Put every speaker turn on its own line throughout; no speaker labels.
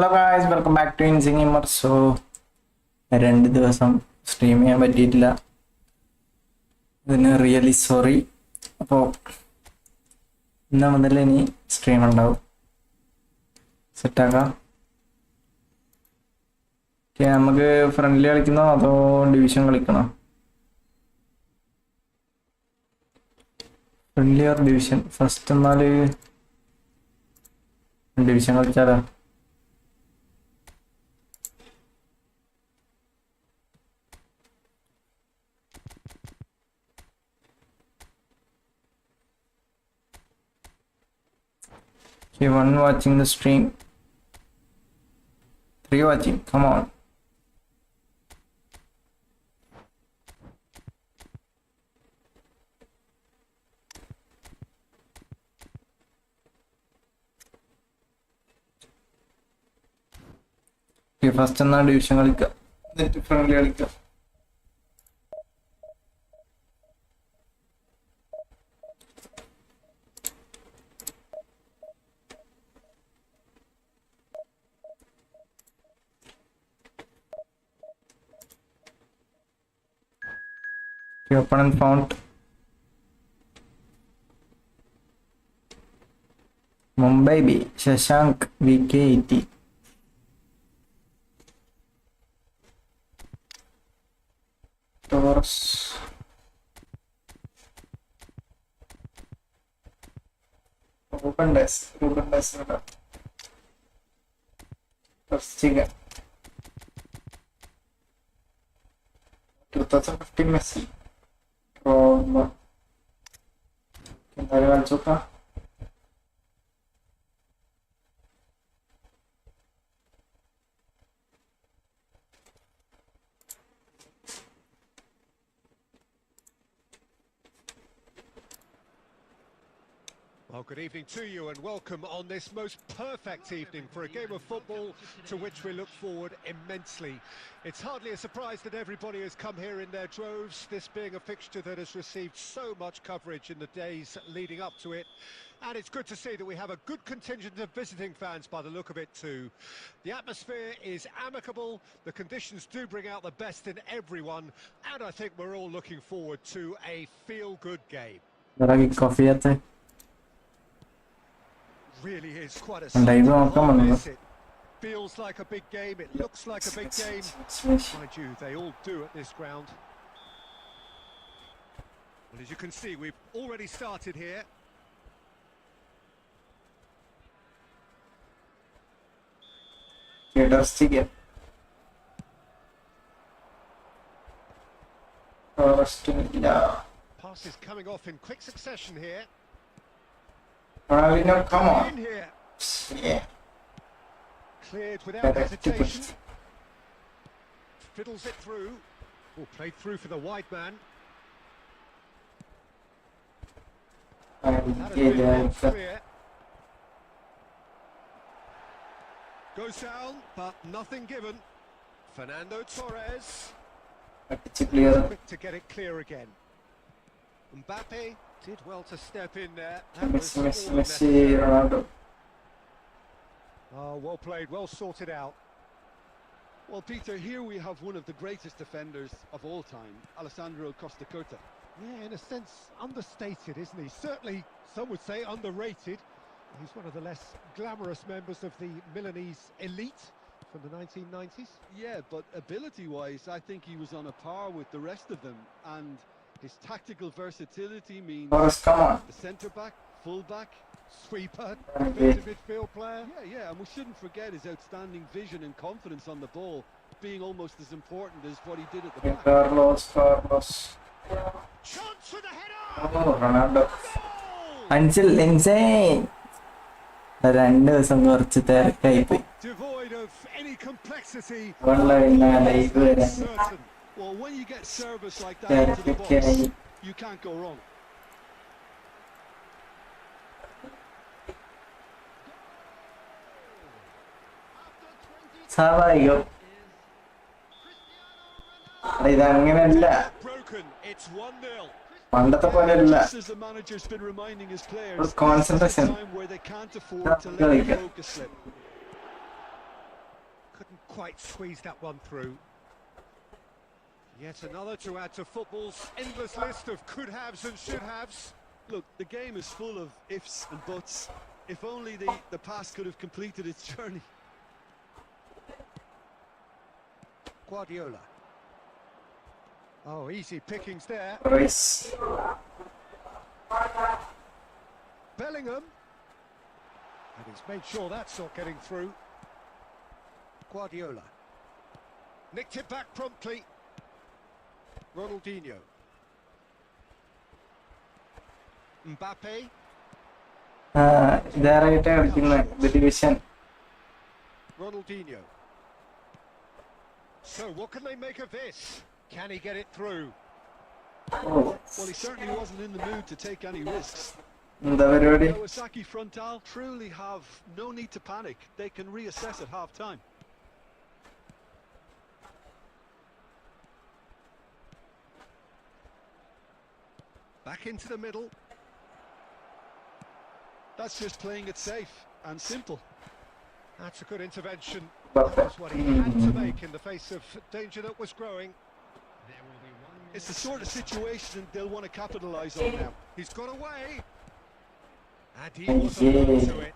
Hello guys, welcome back to Insinger. So, 2 ദിവസം stream ചെയ്യാൻ പറ്റിയിട്ടില്ല. ഇതിന് റിയലി സോറി. അപ്പോൾ ഇന്ന് മുതൽ ഇനി സ്ട്രീം ഉണ്ടാവും. സെറ്റാക്കാം. നമുക്ക് ഫ്രണ്ട്ലി കളിക്കണോ അതോ ഡിവിഷൻ കളിക്കണോ? Friendly or division? ഫസ്റ്റ് എന്നാൽ ഡിവിഷൻ കളിച്ചാലോ? Okay, 1 watching the stream, 3 watching, come on. Okay, first എന്നാ ഡിവിഷൻ കളിക്കാം, എന്നിട്ട് ഫ്രണ്ട്ലി കളിക്കാം. The opponent found Mumbai B, Shashank VK80. Taurus. Open dice. First chicken. 2015 Messi. Kita coba.
Well, good evening to you and welcome on this most perfect evening for a game of football to which we look forward immensely. It's hardly a surprise that everybody has come here in their droves, this being a fixture that has received so much coverage in the days leading up to it. And it's good to see that we have a good contingent of visiting fans by the look of it too. The atmosphere is amicable, the conditions do bring out the best in everyone, and I think we're all looking forward to a feel-good game. Really is quite a sight. It feels like a big game, it looks like a big game. Mind you, they all do at this ground. Well, as you can see, we've already started here. Pass is coming off in quick succession here.
No, come on.
In here.
Yeah.
Cleared without hesitation. Fiddles it through. Oh, played through for the wide man. That has been clear. Goes down, but nothing given. Fernando Torres. Quick to get it clear again. Mbappe did well to step in there.
Messi, Ronaldo.
Oh, well played, well sorted out.
Well, Peter, here we have one of the greatest defenders of all time, Alessandro Costa Curta.
Yeah, in a sense, understated, isn't he? Certainly, some would say underrated. He's one of the less glamorous members of the Milanese elite from the 1990s.
Yeah, but ability-wise, I think he was on a par with the rest of them, and his tactical versatility means the centre-back, full-back,
sweeper, defensive midfield player.
Yeah, and we shouldn't forget his outstanding vision and confidence on the ball, being almost as important as what he did at the back.
Carlos.
Chance for the header!
Oh, Ronaldo. Until insane.
Devoid of any complexity.
Certain. Well, when you get service like that into the box, you can't go wrong.
Broken. It's 1-0.
പണ്ടത്തെ പോലെയല്ല concentration.
quite squeeze that one through. Yet another to add to football's endless list of could-haves and should-haves.
Look, the game is full of ifs and buts. If only the pass could have completed its journey.
Guardiola. Oh, easy pickings there.
Rice.
Bellingham. And he's made sure that's not getting through. Guardiola. Nicked it back promptly. Ronaldinho. Mbappe.
ഇതാരായിട്ടാ കളിക്കുന്നത് the division.
Ronaldinho. So what can they make of this? Can he get it through?
Oh.
Well, he certainly wasn't in the mood to take any risks.
എന്താ പരിപാടി?
Kawasaki Frontal truly have no need to panic. They can reassess at half-time.
Back into the middle.
That's just playing it safe and simple.
That's a good intervention. That was what he had to make in the face of danger that was growing.
It's the sort of situation they'll want to capitalise on now.
He's got away. And he wasn't to it.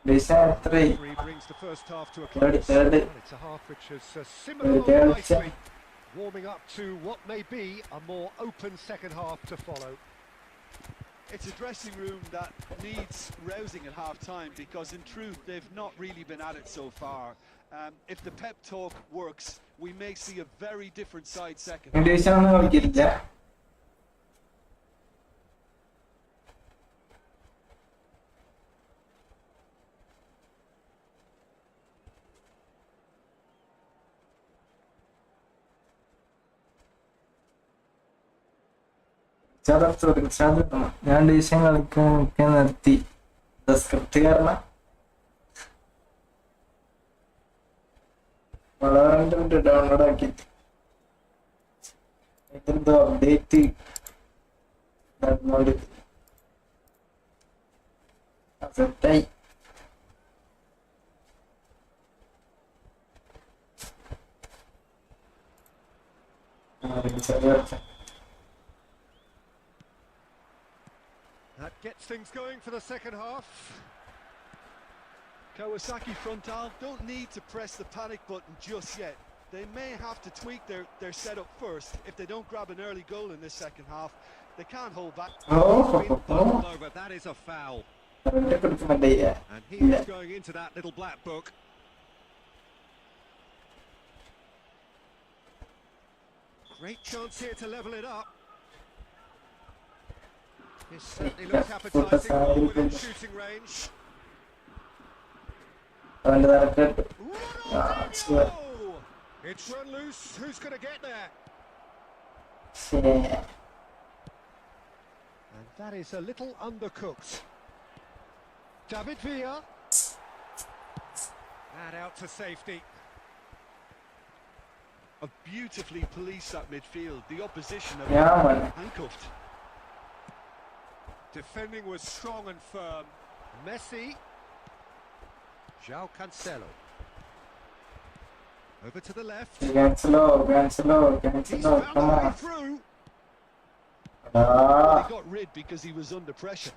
Division 3.
Three brings the first half to a
Third.
close. And it's a half which has simmered along nicely, warming up to what may be a more open second half to follow.
It's a dressing room that needs rousing at half-time because in truth they've not really been at it so far. If the pep talk works, we may see a very different side second.
Division ഒന്നും കളിക്കില്ല. ഞാൻ division കളിക്കാൻ നിർത്തി script കാരണം വളരെ download ആക്കി ഇതെന്തോ update സെറ്റായി
That gets things going for the second half.
Kawasaki Frontal don't need to press the panic button just yet. They may have to tweak their setup first. If they don't grab an early goal in this second half, they can't hold back.
Bubbled over. That is a foul. And he is going into that little black book. Great chance here to level it up. This certainly looks appetising, ball within shooting range. Ronaldinho! It's run loose. Who's going to get there? And that is a little undercooked. David Villa. And out to safety.
A beautifully policed that midfield. The opposition are handcuffed.
Defending was strong and firm. Messi. João Cancelo. Over to the left.
Cancelo, come on.
Through.
He got rid because he was under pressure.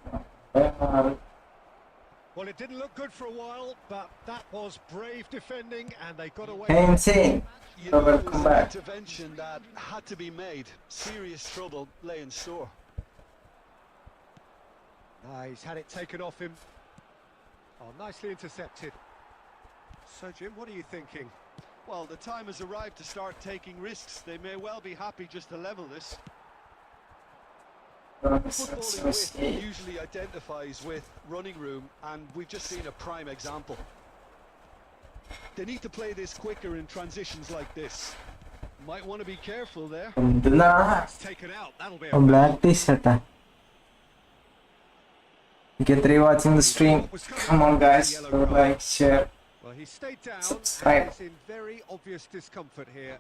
Well, it didn't look good for a while, but that was brave defending, and they got away.
Insane.
You know, it was an intervention that had to be made. Serious trouble lay in store.
He's had it taken off him. Oh, nicely intercepted. So, Jim, what are you thinking?
Well, the time has arrived to start taking risks. They may well be happy just to level this. Footballing with usually identifies with running room, and we've just seen a prime example. They need to play this quicker in transitions like this. Might want to be careful there.
It's taken out. That'll be a
black t-shirt. Get three watching the stream. Come on, guys. Like, share.
Well, he stayed down.
Subscribe.
And he's in very obvious discomfort here.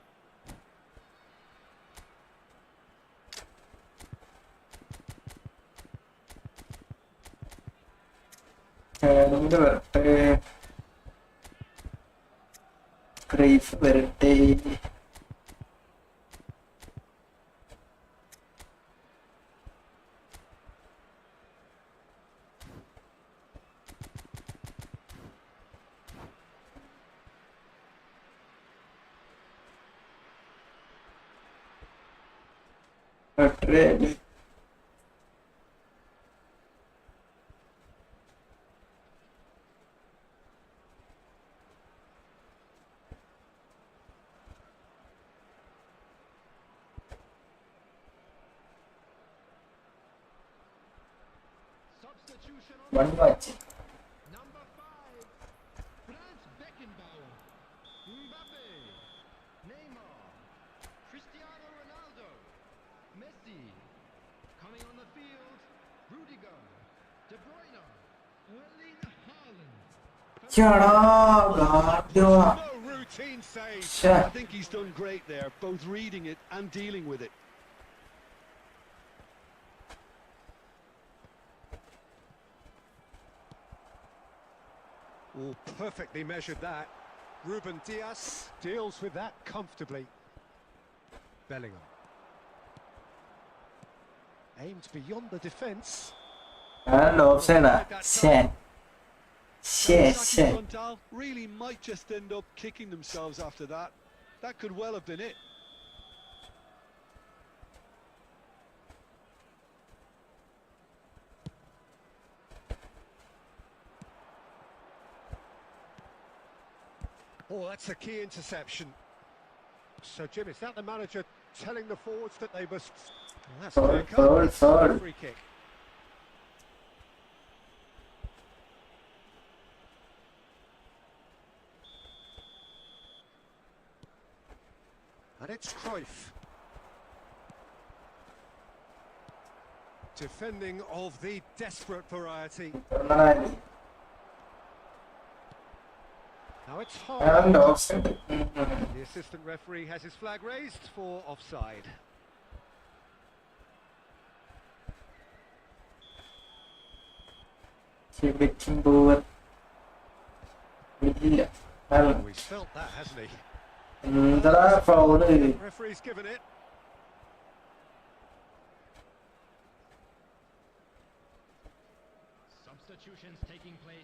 വരട്ടെ. വരട്ടെ. One watch.
Number 5, Franz Beckenbauer, Mbappe, Neymar, Cristiano Ronaldo, Messi, coming on the field, Rudiger, De Bruyne, Erling Haaland.
Chada, Guardiola.
No routine save.
Sure.
I think he's done great there, both reading it and dealing with it.
Oh, perfectly measured that. Ruben Dias deals with that comfortably. Bellingham. Aimed beyond the defence.
And offside. Shit.
Saki Frontal really might just end up kicking themselves after that. That could well have been it.
Oh, that's a key interception. So, Jim, is that the manager telling the forwards that they must... Well, that's
Foul,
clear cut.
foul,
It's
foul.
a free kick. And it's Cruyff. Defending of the desperate variety. Now it's hard.
And offside.
The assistant referee has his flag raised for offside.
Betting over. ഇല്ല.
Oh, he's felt that, hasn't he?
എന്താ foul?
Referee's given it.
Substitutions taking place.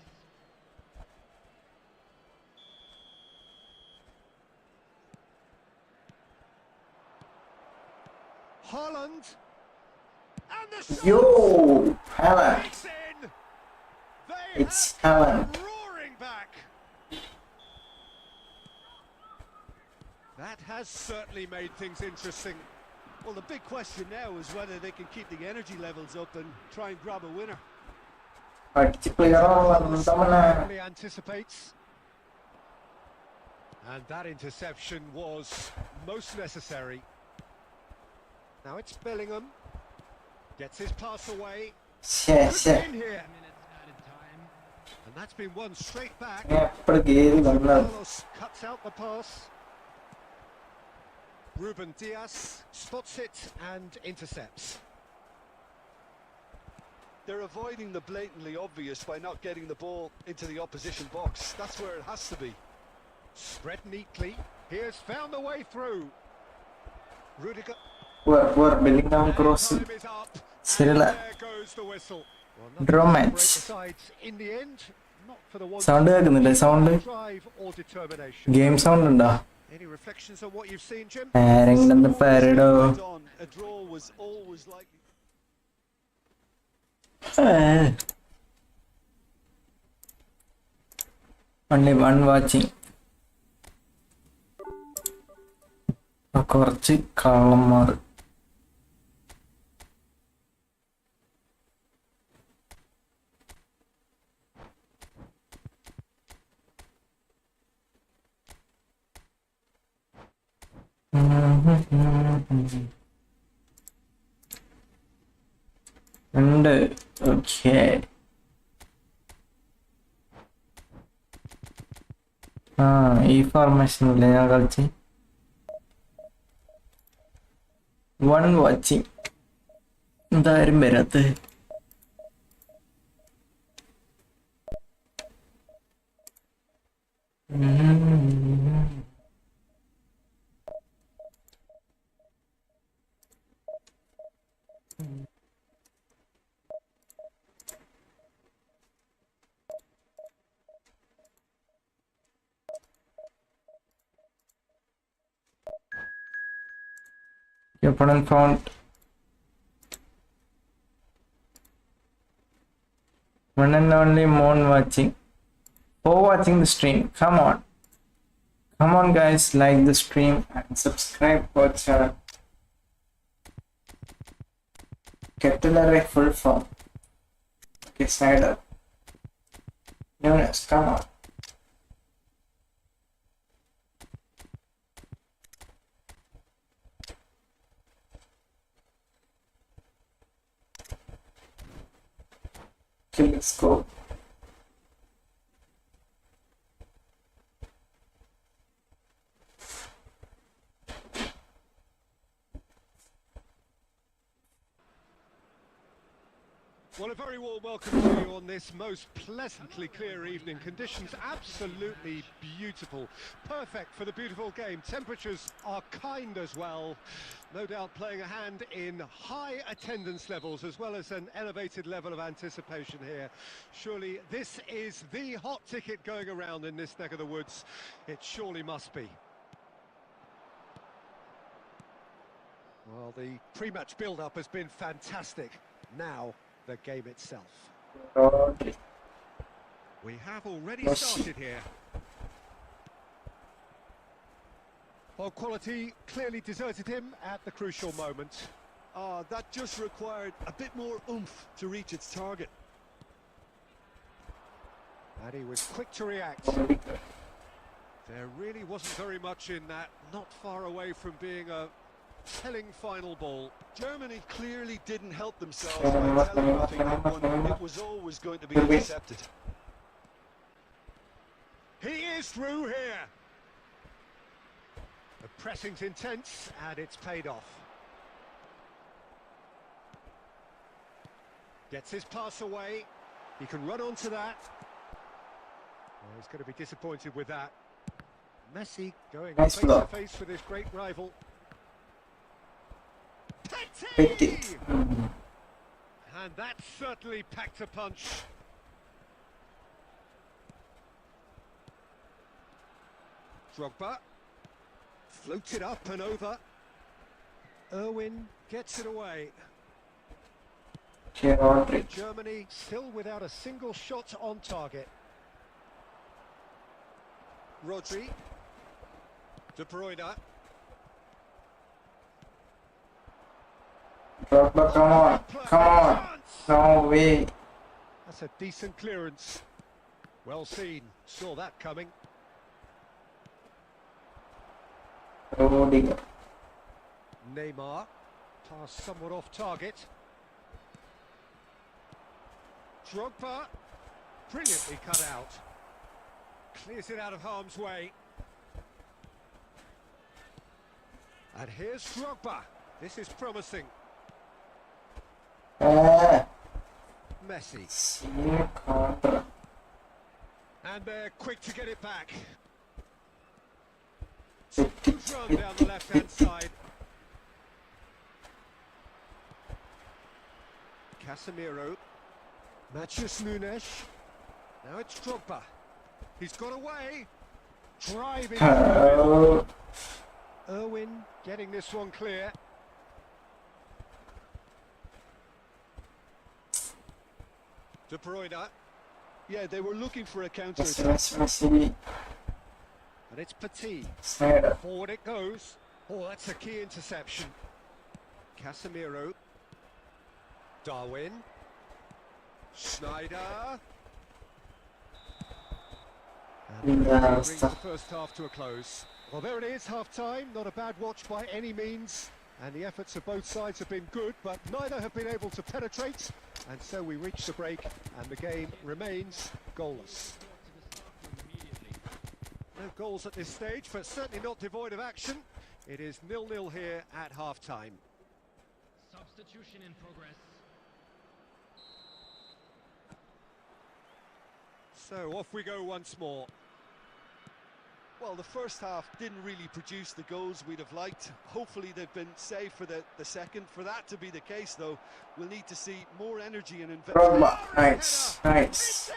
Haaland. And the shot.
Yo, Haaland.
It's in. They
It's
have
Haaland.
come roaring back. That has certainly made things interesting.
Well, the big question now is whether they can keep the energy levels up and try and grab a winner.
അടിച്ച് പ്ലെയറാണെന്ന്
Certainly anticipates. And that interception was most necessary. Now it's Bellingham. Gets his pass away. Puts it in here.
Minutes added time.
And that's been won straight back.
എപ്പോഴും കേറി വന്നത്.
Carlos cuts out the pass. Ruben Dias spots it and intercepts.
They're avoiding the blatantly obvious by not getting the ball into the opposition box. That's where it has to be.
Spread neatly. Here's found the way through. Rudiger.
Bellingham cross
Time is up.
ശരിയല്ല.
And there goes the whistle. Well, nothing
Draw
to
match.
break the sides in the end. Not for the one
sound കേൾക്കുന്നില്ലേ? Sound
drive or determination.
Game sound ഉണ്ടോ?
Any reflections on what you've seen, Jim?
ആരെങ്കിലും ഒന്ന് പറയടോ.
A draw was always likely.
only one watching. കുറച്ച് കള്ളന്മാർ. ഉണ്ട്. Okay. ഈ ഫോർമേഷനില്ലേ ഞാൻ കളിച്ച്. One watching. എന്തായാലും വരാത്ത. Your opponent found one and only Moon watching. For watching the stream. Come on. Come on guys, like the stream and subscribe for channel. Capital array full form. Okay, side up. Nunes, come on. Okay, let's go.
Well, a very warm welcome to you on this most pleasantly clear evening. Conditions absolutely beautiful. Perfect for the beautiful game. Temperatures are kind as well. No doubt playing a hand in high attendance levels as well as an elevated level of anticipation here. Surely this is the hot ticket going around in this neck of the woods. It surely must be. Well, the pre-match build-up has been fantastic. Now, the game itself.
Rodri.
We have already
Yes.
started here. Well, quality clearly deserted him at the crucial moment.
That just required a bit more oomph to reach its target.
And he was quick to react. There really wasn't very much in that, not far away from being a telling final ball.
Germany clearly didn't help themselves by telegraphing that one. It was always going to be intercepted.
He is through here. The pressing's intense and it's paid off. Gets his pass away. He can run onto that. Well, he's going to be disappointed with that. Messi going
Nice
face
block.
to face with his great rival.
Petit.
And that certainly packed a punch. Drogba floated up and over. Irwin gets it away.
Okay, Rodri.
Germany still without a single shot on target. Rodri. De Bruyne.
Drogba, come on. Come on. No way.
That's a decent clearance. Well seen. Saw that coming.
Rodri.
Neymar. Pass somewhat off target. Drogba. Brilliantly cut out. Clears it out of harm's way. And here's Drogba. This is promising. Messi.
See counter.
And they're quick to get it back.
Petit.
Good run down the left-hand side. Casemiro. Matheus Nunes. Now it's Drogba. He's got away. Driving.
Oh,
Irwin getting this one clear. De Bruyne.
Yeah, they were looking for a counter
Messi,
attack.
Messi, Messi.
And it's Petit.
Snyder.
Forward it goes. Oh, that's a key interception. Casemiro. Darwin. Schneider. And
Yeah,
that brings the
stuff.
first half to a close. Well, there it is, half-time. Not a bad watch by any means. And the efforts of both sides have been good, but neither have been able to penetrate. And so we reach the break, and the game remains goalless. No goals at this stage, but certainly not devoid of action. It is 0-0 here at half-time.
Substitution in progress.
So off we go once more.
Well, the first half didn't really produce the goals we'd have liked. Hopefully they've been saved for the second. For that to be the case, though, we'll need to see more energy and investment.
Drogba, nice, nice.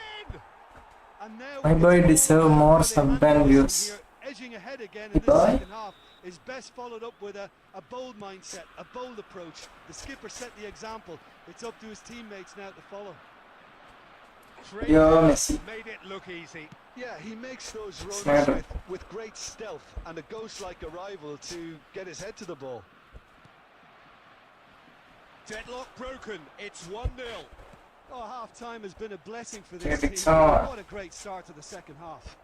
And now
My boy
it's
deserve
all
more
about
sub
how they
ban
handle
views.
this here. Edging ahead again in
My
the
boy?
second half is best followed up with a bold mindset, a bold approach. The skipper set the example. It's up to his teammates now to follow.
Yo, Messi.
Made it look easy.
Yeah, he makes those runs
Smarter.
with great stealth and a ghost-like arrival to get his head to the ball.
Deadlock broken. It's 1-0.
Oh, half-time has been a blessing for
Yeah,
this
big
team.
time.
What a great start to the second half.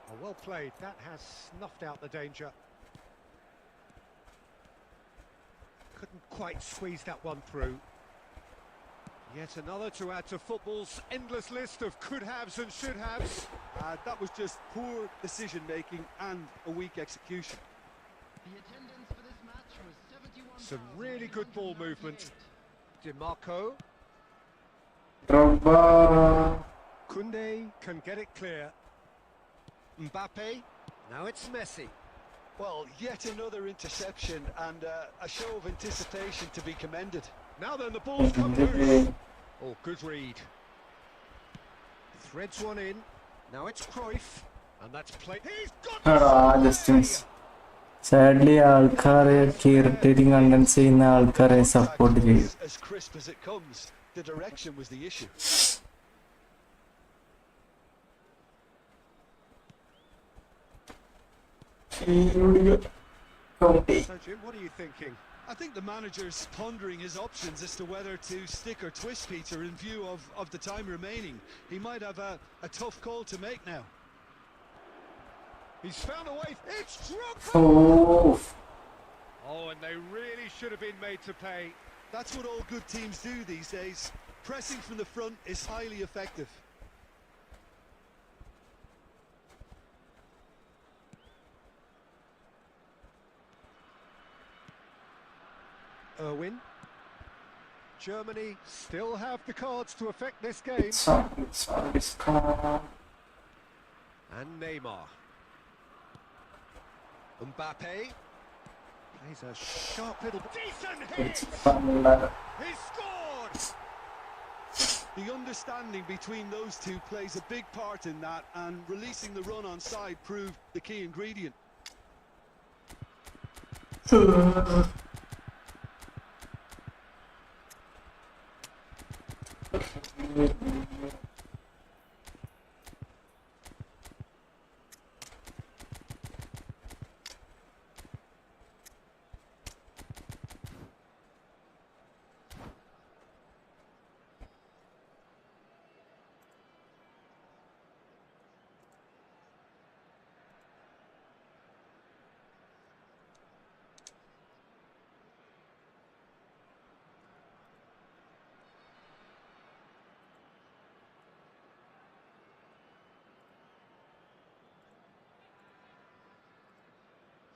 Oh, well played. That has snuffed out the danger. Couldn't quite squeeze that one through. Yet another to add to football's endless list of could-haves and should-haves.
That was just poor decision-making and a weak execution.
The attendance for this match was 71.
Some really good ball movement. DiMarco.
Drogba.
Koundé can get it clear. Mbappe. Now it's Messi.
Well, yet another interception and a show of anticipation to be commended.
Now then, the ball's come loose. Oh, good read. Threads one in. Now it's Cruyff. And that's play. He's got
Distance. Sadly, ആൾക്കാരെ irritating content ചെയ്യുന്ന ആൾക്കാരെ support ചെയ്യും.
As crisp as it comes, the direction was the issue.
So, Jim, what are you thinking?
I think the manager's pondering his options as to whether to stick or twist Peter in view of the time remaining. He might have a tough call to make now.
He's found a way. It's Drogba.
Oh,
Oh, and they really should have been made to pay.
That's what all good teams do these days. Pressing from the front is highly effective.
Irwin. Germany still have the cards to affect this game.
it's on discount.
And Neymar. Mbappe. Plays a sharp little... Decent hit!
It's fun.
He scored!
The understanding between those two plays a big part in that, and releasing the run on side proved the key ingredient.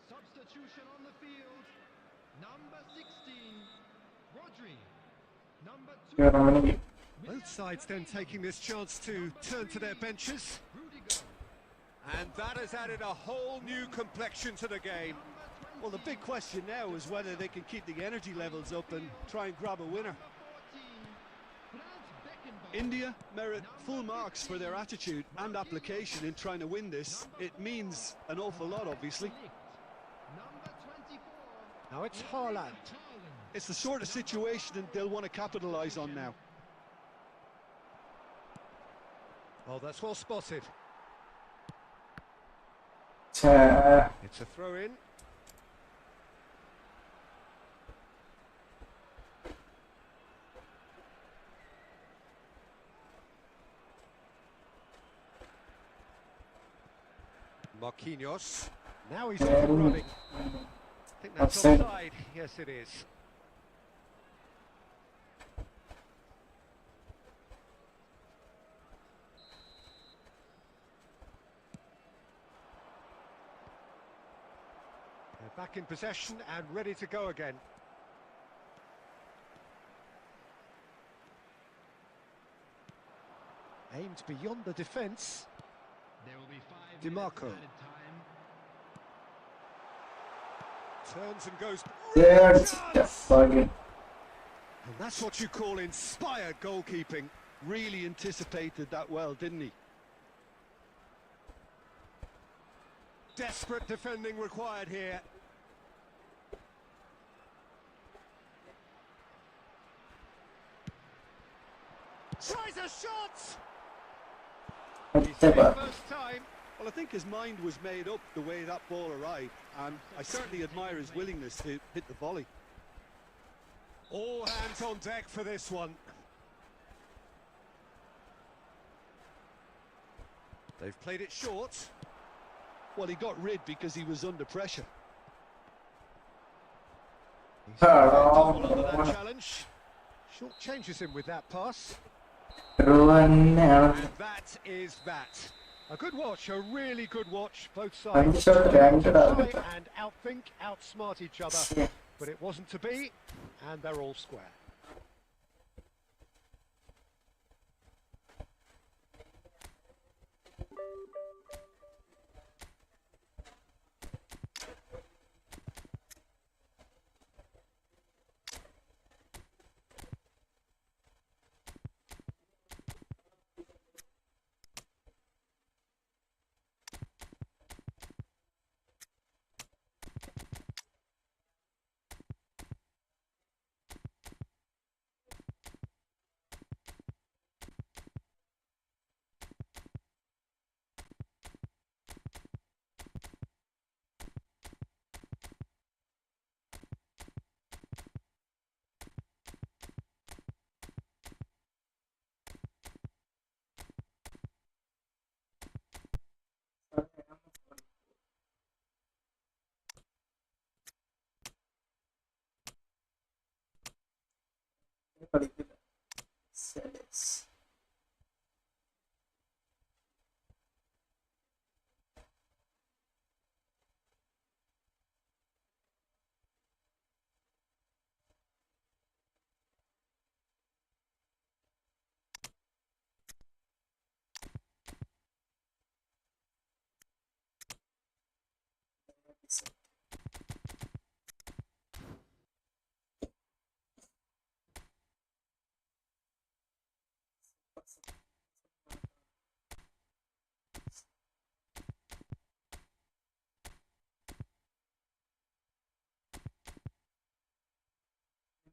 Substitution on the field. Number 16, Rodri. Number 2,
You're running.
Both sides then taking this chance to turn to their benches.
Rudiger.
And that has added a whole new complexion to the game.
Well, the big question now is whether they can keep the energy levels up and try and grab a winner. India merit full marks for their attitude and application in trying to win this. It means an awful lot, obviously.
Number 24.
Now it's Haaland.
It's the sort of situation they'll want to capitalise on now.
Oh, that's well spotted.
Cha.
It's a throw in. Marquinhos. Now he's off and running. I think that's
Offside.
offside. Yes, it is. They're back in possession and ready to go again. Aimed beyond the defence.
There will be 5
DiMarco turns and goes.
Third
Chance!
target.
And that's what you call inspired goalkeeping.
Really anticipated that well, didn't he?
Desperate defending required here. Tries a shot! He's saved first time.
Well, I think his mind was made up the way that ball arrived, and I certainly admire his willingness to hit the volley.
All hands on deck for this one. They've played it short.
Well, he got rid because he was under pressure.
He's double under that challenge. Short changes him with that pass. And that is that. A good watch, a really good watch, both sides.
Shot
Try
ranked
and outthink, outsmart each other.
Yeah.
But it wasn't to be, and they're all square.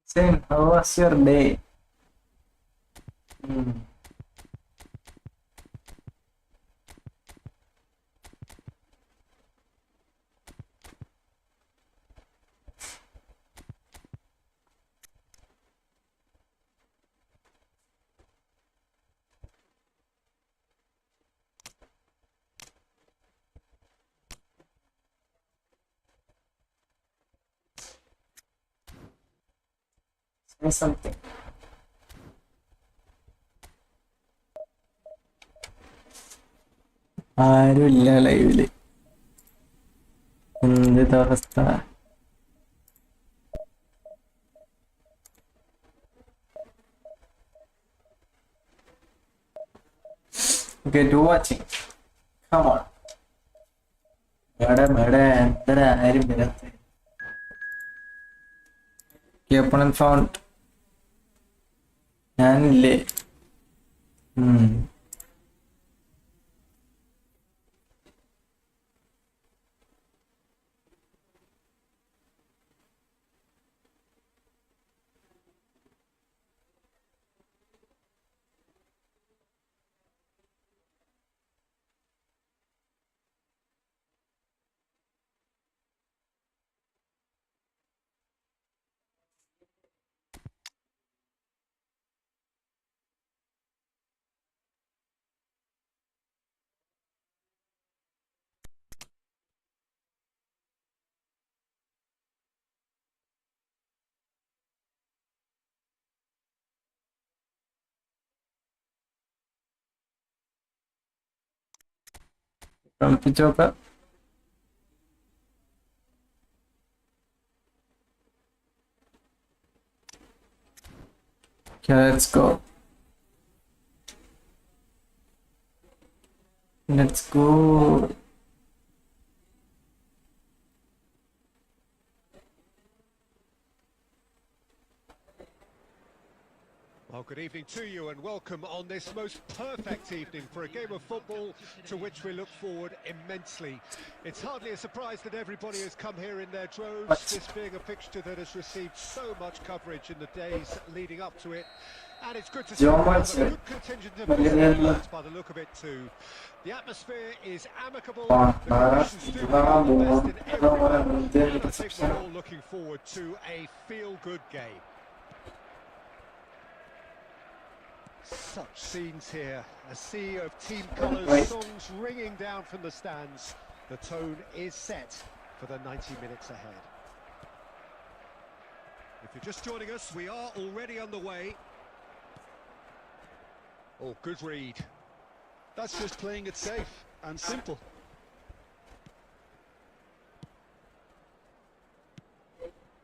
Saying, how was your day? Say something. ആരുമില്ല ലൈവില്. എന്ത് അവസ്ഥ? Okay, do watching. Come on. എന്തര ആരും വരാത്ത. Opponent found. ഞാനില്ലേ? കളിപ്പിച്ചോക്ക. Okay, let's go. Let's go.
Well, good evening to you and welcome on this most perfect evening for a game of football to which we look forward immensely. It's hardly a surprise that everybody has come here in their droves, this being a fixture that has received so much coverage in the days leading up to it. And it's good to see a good contingent of visitors by the look of it too. The atmosphere is amicable, the conditions do become the best in every way, and I think we're all looking forward to a feel-good game. Such scenes here, a sea of team colours, songs ringing down from the stands. The tone is set for the 90 minutes ahead. If you're just joining us, we are already underway. Oh, good read.
That's just playing it safe and simple.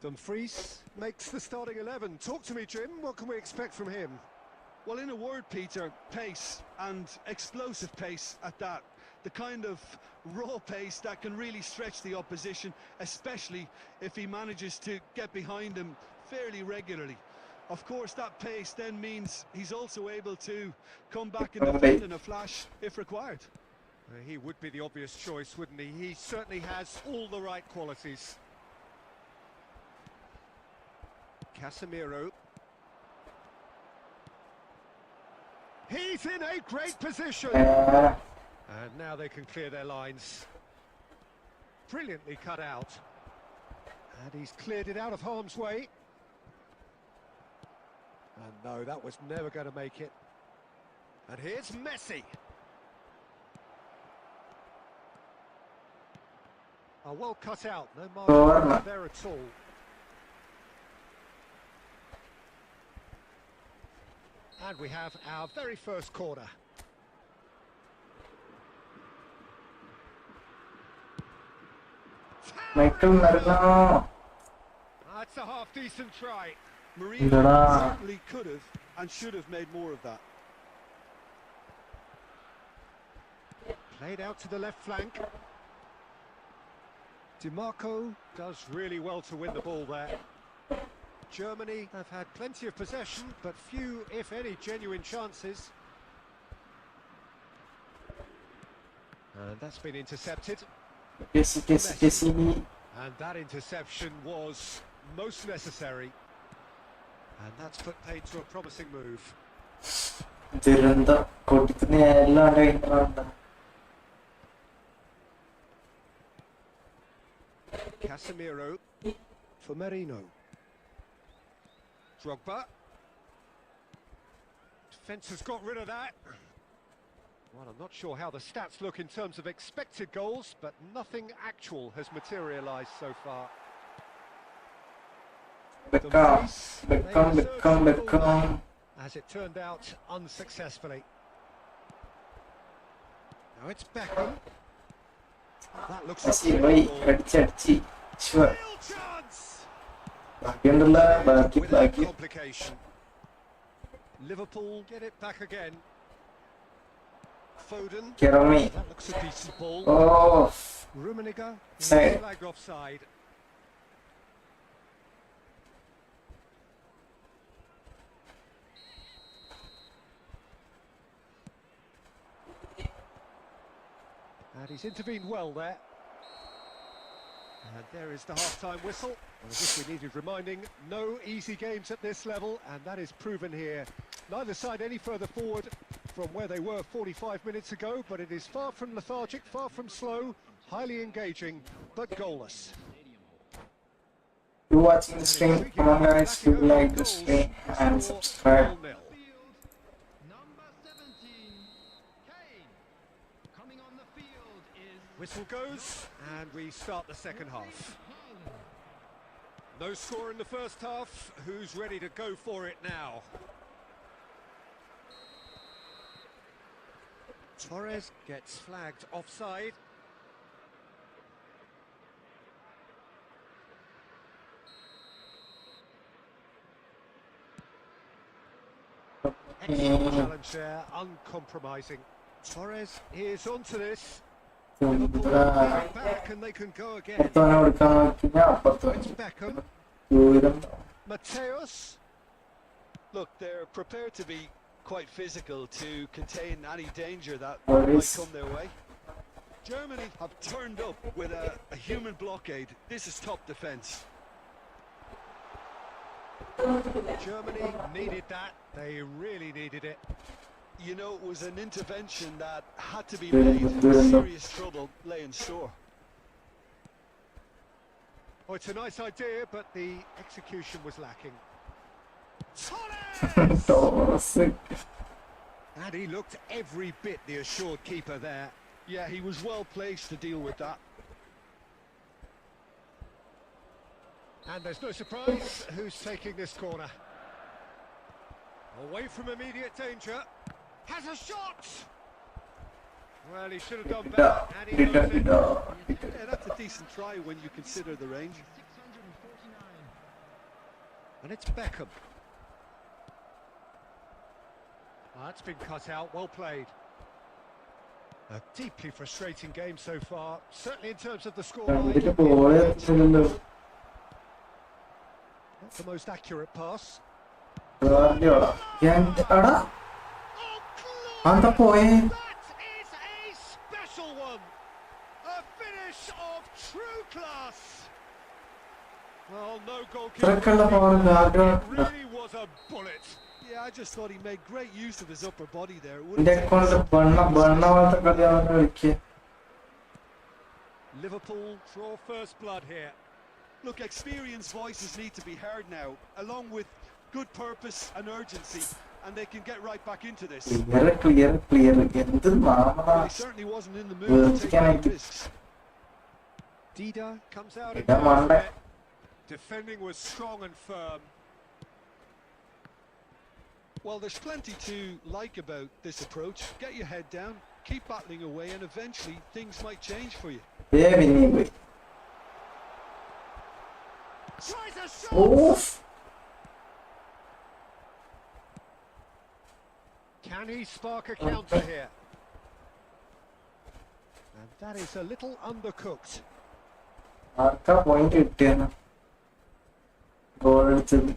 Dumfries makes the starting 11. Talk to me, Jim. What can we expect from him?
Well, in a word, Peter, pace, and explosive pace at that. The kind of raw pace that can really stretch the opposition, especially if he manages to get behind them fairly regularly. Of course, that pace then means he's also able to come back and defend in a flash if required.
He would be the obvious choice, wouldn't he? He certainly has all the right qualities. Casemiro. He's in a great position. And now they can clear their lines. Brilliantly cut out. And he's cleared it out of harm's way. And no, that was never going to make it. And here's Messi. Oh, well cut out. No margin there at all. And we have our very first corner.
Michael Merino.
That's a half-decent try.
Marino certainly could have and should have made more of that.
Played out to the left flank. DiMarco does really well to win the ball there. Germany have had plenty of possession, but few, if any, genuine chances. And that's been intercepted. And that interception was most necessary. And that's put paid to a promising move. Casemiro for Merino. Drogba. Defence has got rid of that. Well, I'm not sure how the stats look in terms of expected goals, but nothing actual has materialised so far.
Become.
As it turned out, unsuccessfully. Now it's Beckham. That looks like
Sure.
real chance.
Without
complication. Liverpool get it back again. Foden. That looks a decent ball.
Oh,
Rummenigge.
Say.
Flagged offside. And he's intervened well there. And there is the half-time whistle. Well, as if we needed reminding, no easy games at this level, and that is proven here. Neither side any further forward from where they were 45 minutes ago, but it is far from lethargic, far from slow, highly engaging, but goalless.
you're watching the stream, come on guys, you like the stream and subscribe.
Number 17, Kane. Coming on the field is
Whistle goes, and we start the second half. No score in the first half. Who's ready to go for it now? Torres gets flagged offside. Excellent challenge there, uncompromising. Torres is onto this.
എന്താ
Back and they can go again.
മൊത്തം എടുക്കാൻ നോക്കിയാൽ അപ്പുറത്ത്
It's Beckham.
ദൂരം
Mateus.
Look, they're prepared to be quite physical to contain any danger that
What
might
is-
come their way. Germany have turned up with a human blockade. This is top defence.
Germany needed that. They really needed it.
You know, it was an intervention that had to be
Good,
made.
good.
Serious trouble lay in store.
Oh, it's a nice idea, but the execution was lacking. Torres!
Toss
And he looked every bit the assured keeper there.
Yeah, he was well placed to deal with that.
And there's no surprise who's taking this corner. Away from immediate danger. Has a shot! Well, he should have done better, and he knows it.
Yeah, that's a decent try when you consider the range.
649.
And it's Beckham. That's been cut out, well played. A deeply frustrating game so far, certainly in terms of the
കണ്ടിട്ട്
scoreline.
പോയല്ലോ
Not the most accurate pass.
എടാ
Oh,
അന്താ പോയേ
that is a special one! A finish of true class! Well, no goalkeeper.
ഇത്രക്കുള്ള phone
It really was a bullet.
Yeah, I just thought he made great use of his upper body there. It
എന്റെ
wouldn't take
അക്കൗണ്ടിൽ ബണ്ണ പോലത്തെ കളിയാണ് കളിക്കുക
Liverpool draw first blood here.
Look, experienced voices need to be heard now, along with good purpose and urgency, and they can get right back into this.
Clear എന്ത് mama
Well, he certainly wasn't in the mood to take any risks.
Dida comes out
Dida
and goes
Mande.
for it. Defending was strong and firm.
Well, there's plenty to like about this approach. Get your head down, keep battling away, and eventually things might change for you.
പിന്നെയും പോയി
Tries a shot!
Of
Can he spark a counter here? And that is a little undercooked.
ആർക്കാ point കിട്ടിയെന്ന് goal അടിച്ചത്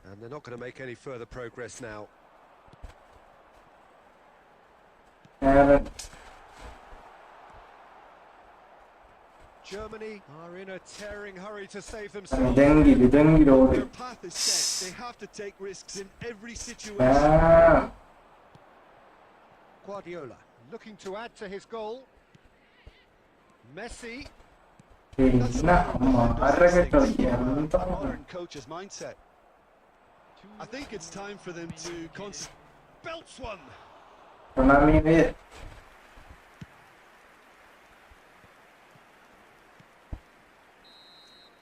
And they're not going to make any further progress now. Germany are in a tearing hurry to save themselves.
ഇതെങ്കിലും ഓടി
Their path is set. They have to take risks in every situation.
Guardiola looking to add to his goal. Messi.
പിന്നെ ആരൊക്കെ കളിക്കുക എന്താ
A modern coach's mindset. I think it's time for them to belts one.
Tournament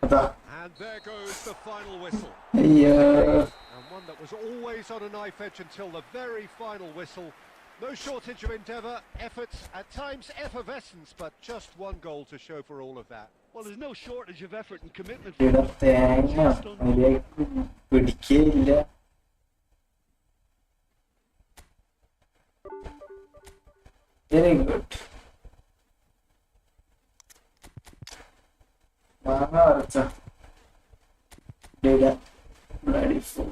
അതാ
And there goes the final whistle.
അയ്യോ
And one that was always on a knife edge until the very final whistle. No shortage of endeavour, efforts, at times effervescence, but just one goal to show for all of that.
Well, there's no shortage of effort and commitment.
ഇവിടെ തേങ്ങ മര്യാദക്ക് പിടിക്കേയില്ല very good മാങ്ങ വരച്ച bloody full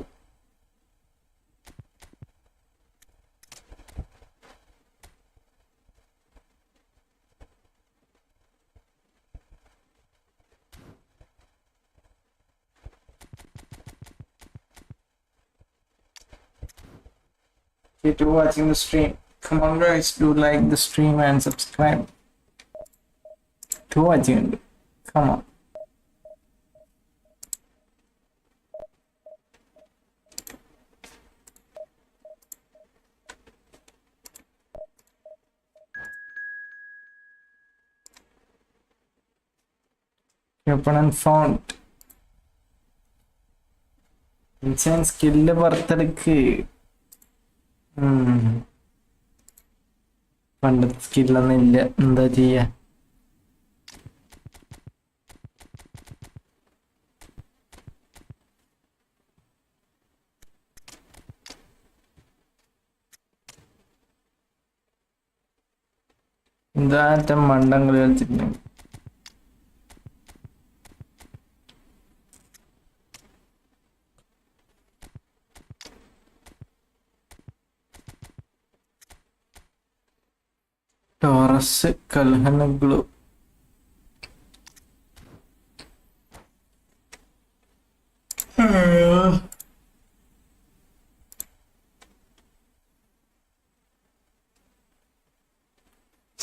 If you're watching the stream, come on guys, do like the stream and subscribe to watching it. Come on. Opponent found. Insane skill പുറത്തെടുക്ക് പണ്ടത്തെ സ്കില്ലൊന്നും ഇല്ല എന്താ ചെയ്യാ ഇതാറ്റം മണ്ടങ്ങൾ കളിച്ചിട്ടുണ്ട്. ടോറസ് കൽഹനഗ്ലു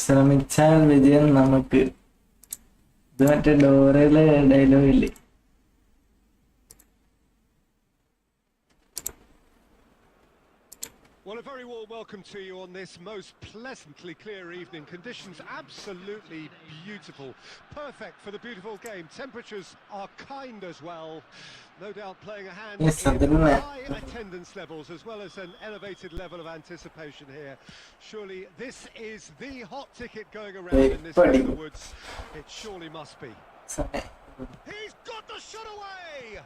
ശ്രമിച്ചാൽ വിജയം നമുക്ക്. ഇത് മറ്റേ ഡോറയിലെ ഡയലോഗ് ഇല്ലേ?
Well, a very warm welcome to you on this most pleasantly clear evening. Conditions absolutely beautiful. Perfect for the beautiful game. Temperatures are kind as well. No doubt playing a hand
Yes,
in high attendance levels as well as an elevated level of anticipation here. Surely this is the hot ticket going around in this neck of the woods. It surely must be. He's got the shot away!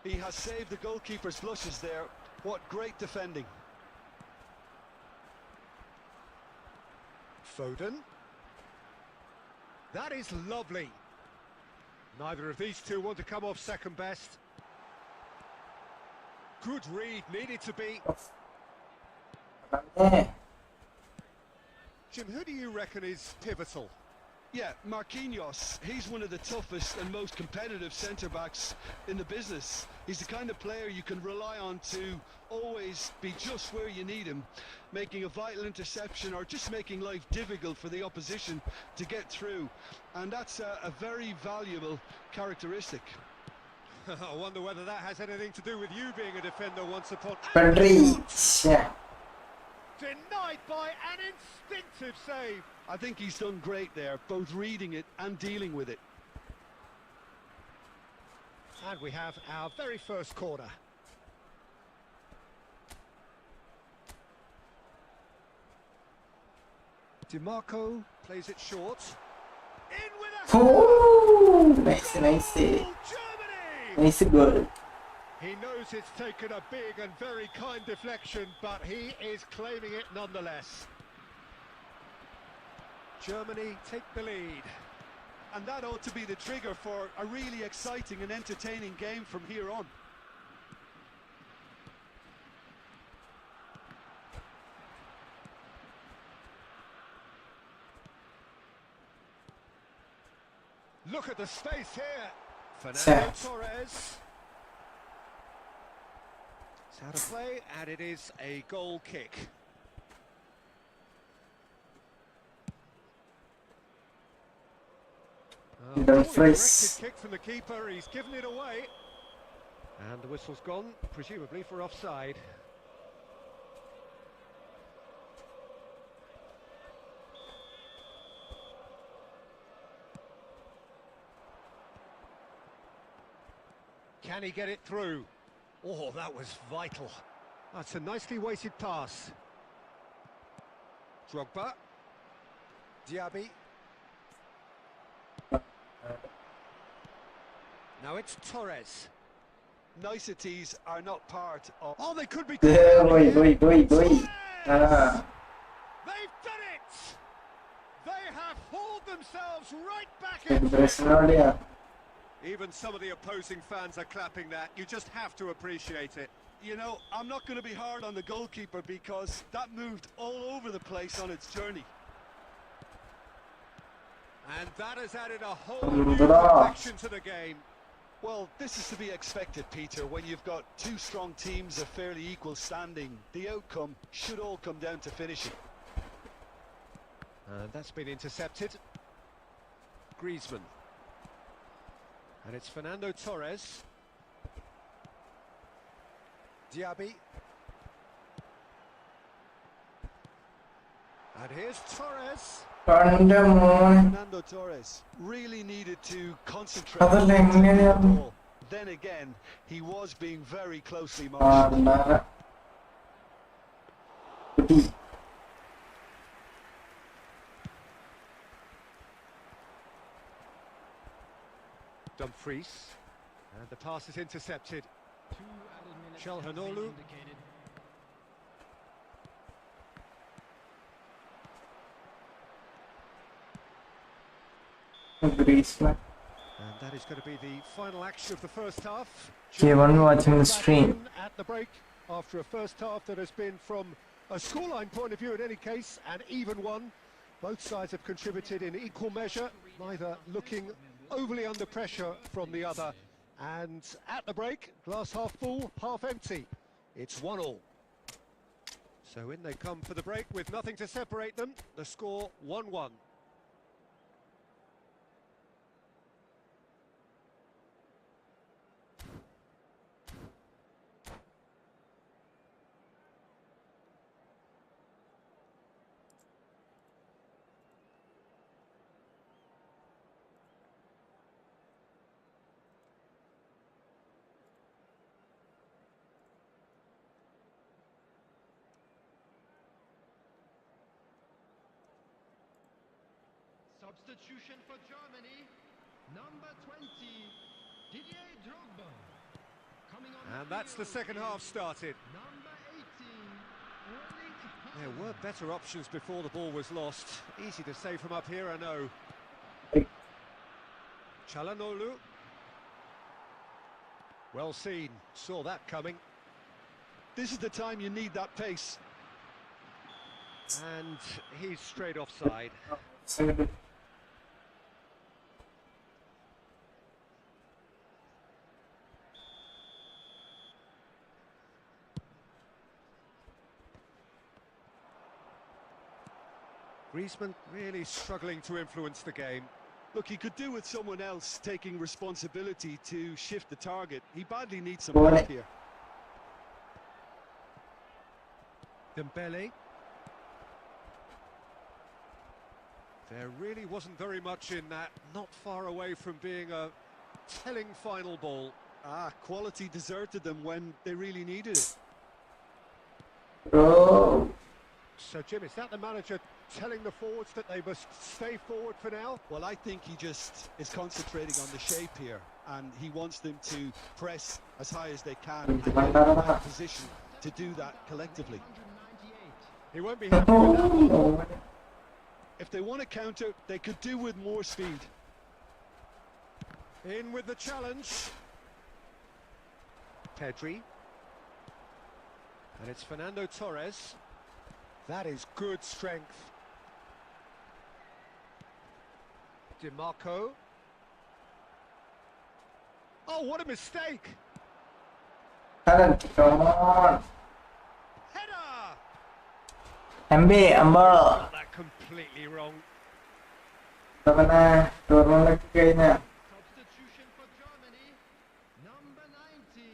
He has saved the goalkeeper's blushes there. What great defending.
Foden. That is lovely. Neither of these two want to come off second best. Good read, needed to be. Jim, who do you reckon is pivotal?
Yeah, Marquinhos, he's one of the toughest and most competitive centre-backs in the business. He's the kind of player you can rely on to always be just where you need him, making a vital interception or just making life difficult for the opposition to get through. And that's a very valuable characteristic.
I wonder whether that has anything to do with you being a defender once upon... Denied by an instinctive save.
I think he's done great there, both reading it and dealing with it.
And we have our very first corner. DiMarco plays it short. In with a...
Oh, nice.
Germany!
Nice goal.
He knows it's taken a big and very kind deflection, but he is claiming it nonetheless. Germany take the lead.
And that ought to be the trigger for a really exciting and entertaining game from here on.
Look at the space here. Fernando Torres. It's out of play, and it is a goal kick.
Dumfries.
Kick from the keeper, he's given it away. And the whistle's gone, presumably for offside. Can he get it through? Oh, that was vital. That's a nicely weighted pass. Drogba. Diaby. Now it's Torres.
Niceties are not part of...
Oh, they could be...
Boy.
They've done it! They have hauled themselves right back in. Even some of the opposing fans are clapping that. You just have to appreciate it.
You know, I'm not going to be hard on the goalkeeper because that moved all over the place on its journey.
And that has added a whole new dimension to the game.
Well, this is to be expected, Peter. When you've got two strong teams of fairly equal standing, the outcome should all come down to finishing.
And that's been intercepted. Griezmann. And it's Fernando Torres. Diaby. And here's Torres.
Fernando Torres really needed to concentrate on the ball. Then again, he was being very closely marked.
Dumfries. And the pass is intercepted. Chalhanoglu.
Griezmann.
And that is going to be the final action of the first half.
Everyone watching the
Back
stream.
in at the break after a first half that has been, from a scoreline point of view in any case, an even one. Both sides have contributed in equal measure, neither looking overly under pressure from the other. And at the break, glass half full, half empty. It's 1-1. So in they come for the break with nothing to separate them. The score 1-1.
Substitution for Germany, number 20, Didier Drogba. Coming on
And that's the second half started.
number 18, Erling
There
Haaland.
were better options before the ball was lost. Easy to say from up here, I know. Çalhanoğlu. Well seen, saw that coming.
This is the time you need that pace.
And he's straight offside. Griezmann really struggling to influence the game.
Look, he could do with someone else taking responsibility to shift the target. He badly needs some
Well,
help here.
Dembele. There really wasn't very much in that, not far away from being a telling final ball.
Quality deserted them when they really needed it.
Bro.
So Jim, is that the manager telling the forwards that they must stay forward for now?
Well, I think he just is concentrating on the shape here, and he wants them to press as high as they can and get in the right position to do that collectively.
198.
He won't be happy with that one.
If they want to counter, they could do with more speed.
In with the challenge. Pedri. And it's Fernando Torres. That is good strength. DiMarco. Oh, what a mistake!
Haaland, come on.
Header!
Amber.
Got that completely wrong.
Tournament കഴിഞ്ഞ
Substitution for Germany, number 19,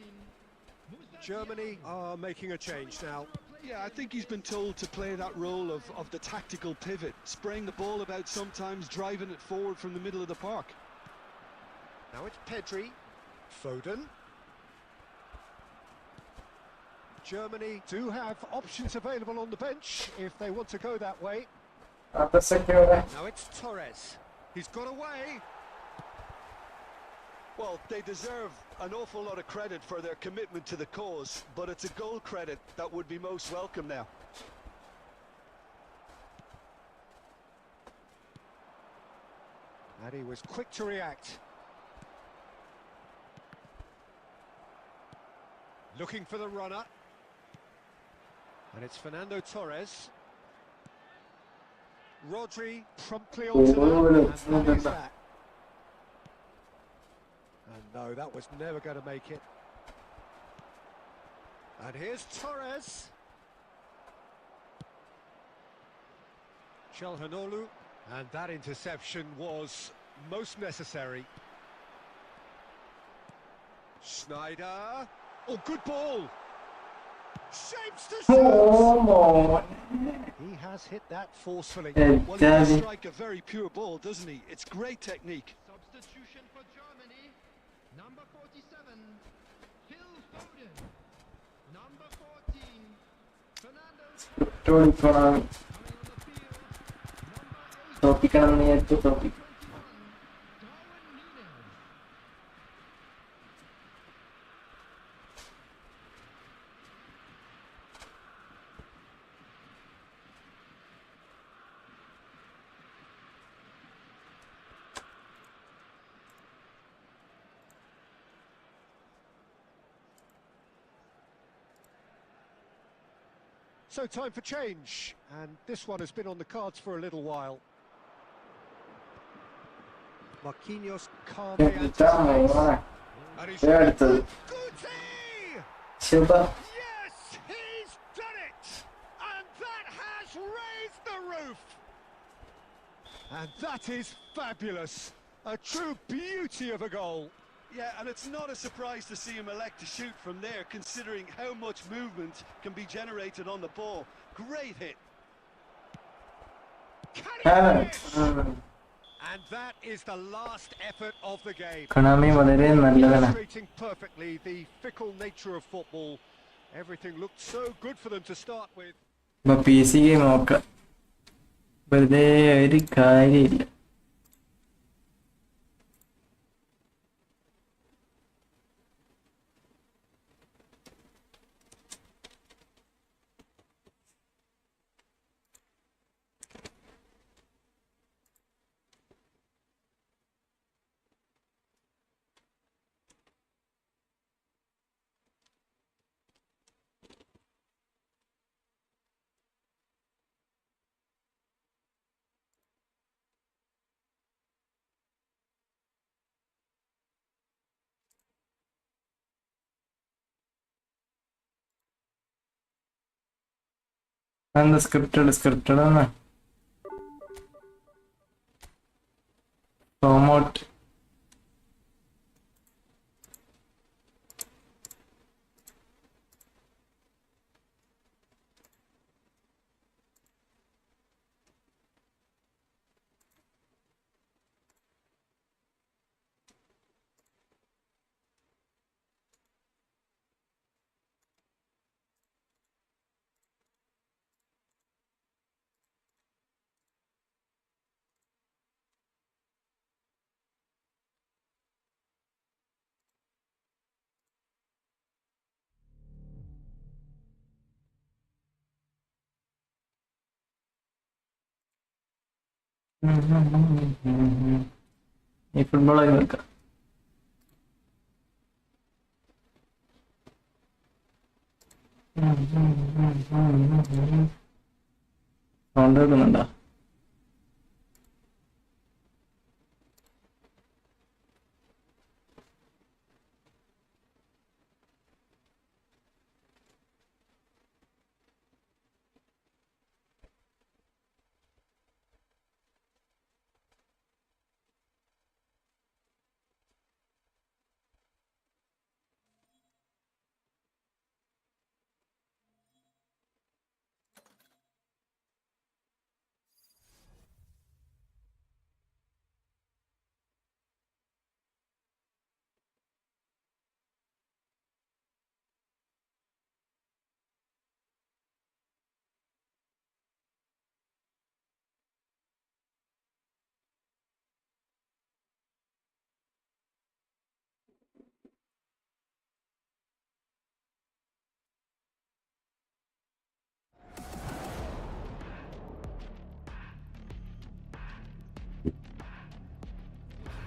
Mustafi
Germany are making a change now.
Yeah, I think he's been told to play that role of the tactical pivot, spraying the ball about sometimes, driving it forward from the middle of the park.
Now it's Pedri. Foden. Germany do have options available on the bench if they want to go that way. Now it's Torres. He's got away.
Well, they deserve an awful lot of credit for their commitment to the cause, but it's a goal credit that would be most welcome now.
And he was quick to react. Looking for the runner. And it's Fernando Torres. Rodri promptly onto that, and that is that. And no, that was never going to make it. And here's Torres. Çalhanoğlu. And that interception was most necessary. Schneider. Oh, good ball. Shapes to shoot. He has hit that forcefully.
Well, he does strike a very pure ball, doesn't he? It's great technique.
Substitution for Germany, number 47, Phil Foden. Number 14, Fernando Torres. Coming on the field, number 8, 21, Darwin Núñez.
So time for change, and this one has been on the cards for a little while. Marquinhos calmly anticipates. And he's
Yeah,
Guti!
Super.
Yes, he's done it! And that has raised the roof! And that is fabulous. A true beauty of a goal.
Yeah, and it's not a surprise to see him elect to shoot from there, considering how much movement can be generated on the ball. Great hit.
Can he
Haven't.
finish? And that is the last effort of the game.
Konami വളരെ നല്ലതാണ്.
Illustrating perfectly the fickle nature of football. Everything looked so good for them to start with.
ഇപ്പൊ PC game നോക്കാം. വെറുതെ ഒരു കാര്യമില്ല. And the scripted ആണ്. Promote. ഈ football ആയി വെക്കാം. സൗണ്ട് കേൾക്കുന്നുണ്ടോ?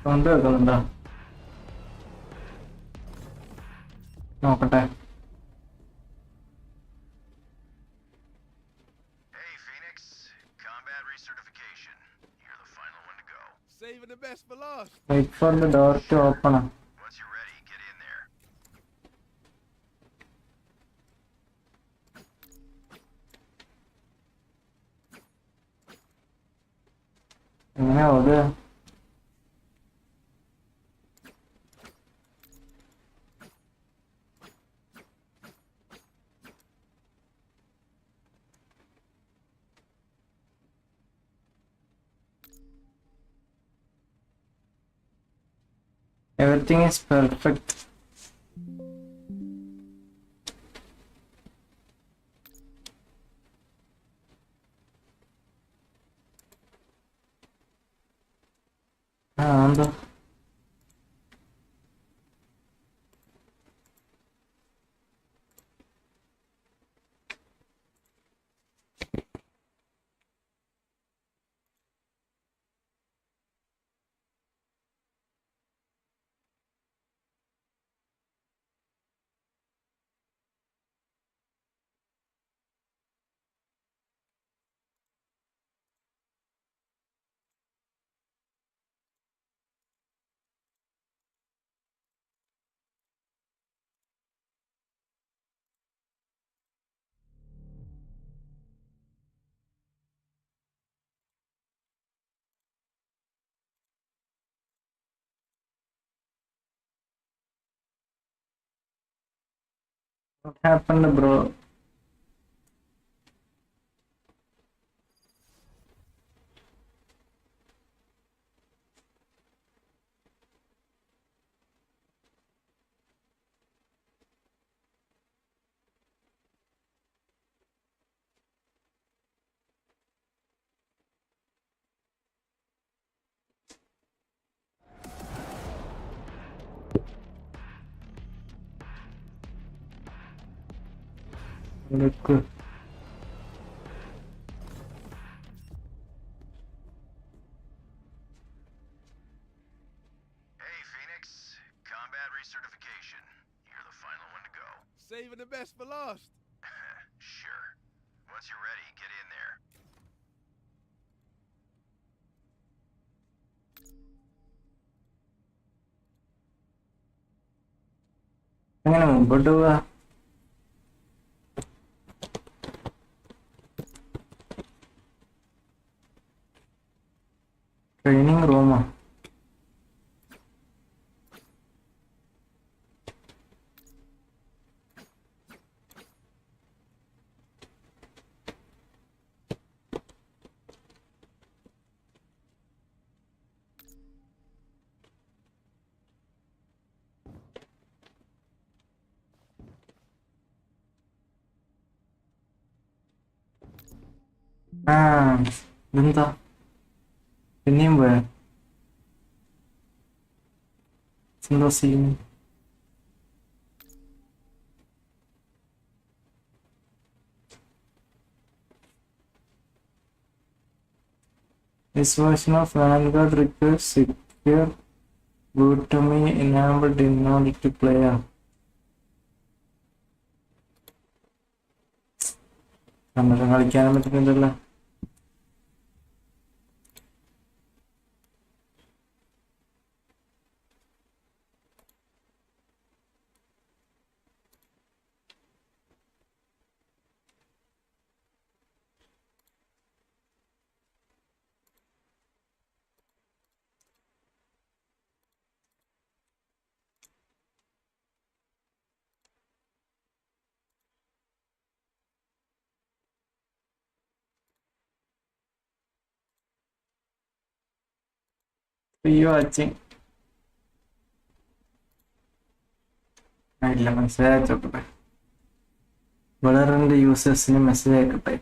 സൗണ്ട് കേൾക്കുന്നുണ്ടോ? നോക്കട്ടെ.
Hey, Phoenix. Combat recertification. You're the final one to go.
Saving the best for last.
Wait for the door to open.
Once you're ready, get in there.
എങ്ങനെയാ ഓടുക? Everything is perfect. എന്താ What happened, bro? Look.
Hey, Phoenix. Combat recertification. You're the final one to go.
Saving the best for last.
Sure. Once you're ready, get in there.
എങ്ങനെ മുമ്പോട്ട് പോവാ? Training റൂമാ? ആ ഇതെന്താ പിന്നെയും പോയാ? എന്തോ scene? This version of Vanguard requires secure boot to be enabled in order to play. നമുക്ക് കളിക്കാനും പറ്റുന്നില്ലല്ലോ. വാച്ചിങ് ഇല്ല, മെസ്സേജ് അയച്ചോട്ടെ. വളരെ യൂസേഴ്സിന് മെസ്സേജ് അയക്കട്ടെ.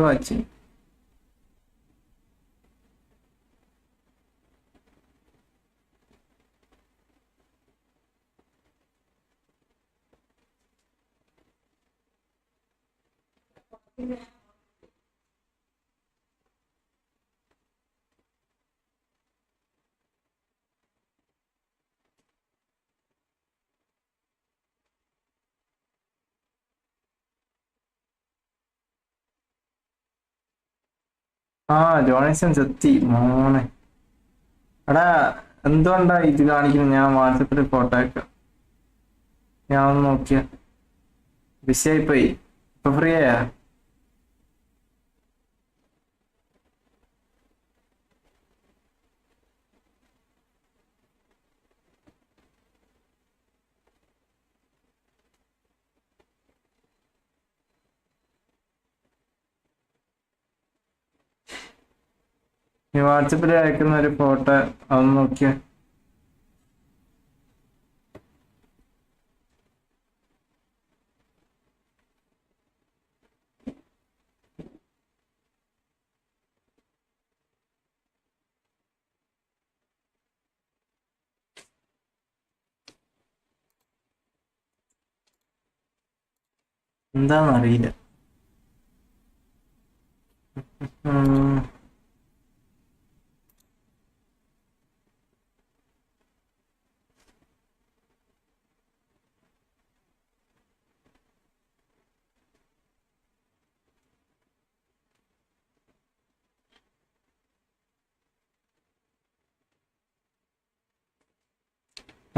വാച്ചിങ് ജോണേഴ്സൺ എത്തി മോനെ. എടാ എന്തുകൊണ്ടാ ഇത് കാണിക്കുന്നത്? ഞാൻ വാട്സപ്പിൽ ഫോട്ടോ അയക്കാം. ഞാൻ ഒന്ന് നോക്കിയ ബിസിയായിപ്പോയി. ഇപ്പൊ ഫ്രീ ആയാ? ഈ വാട്സപ്പിൽ അയക്കുന്ന ഒരു ഫോട്ടോ അതൊന്ന് നോക്കിയ. എന്താന്നറിയില്ല.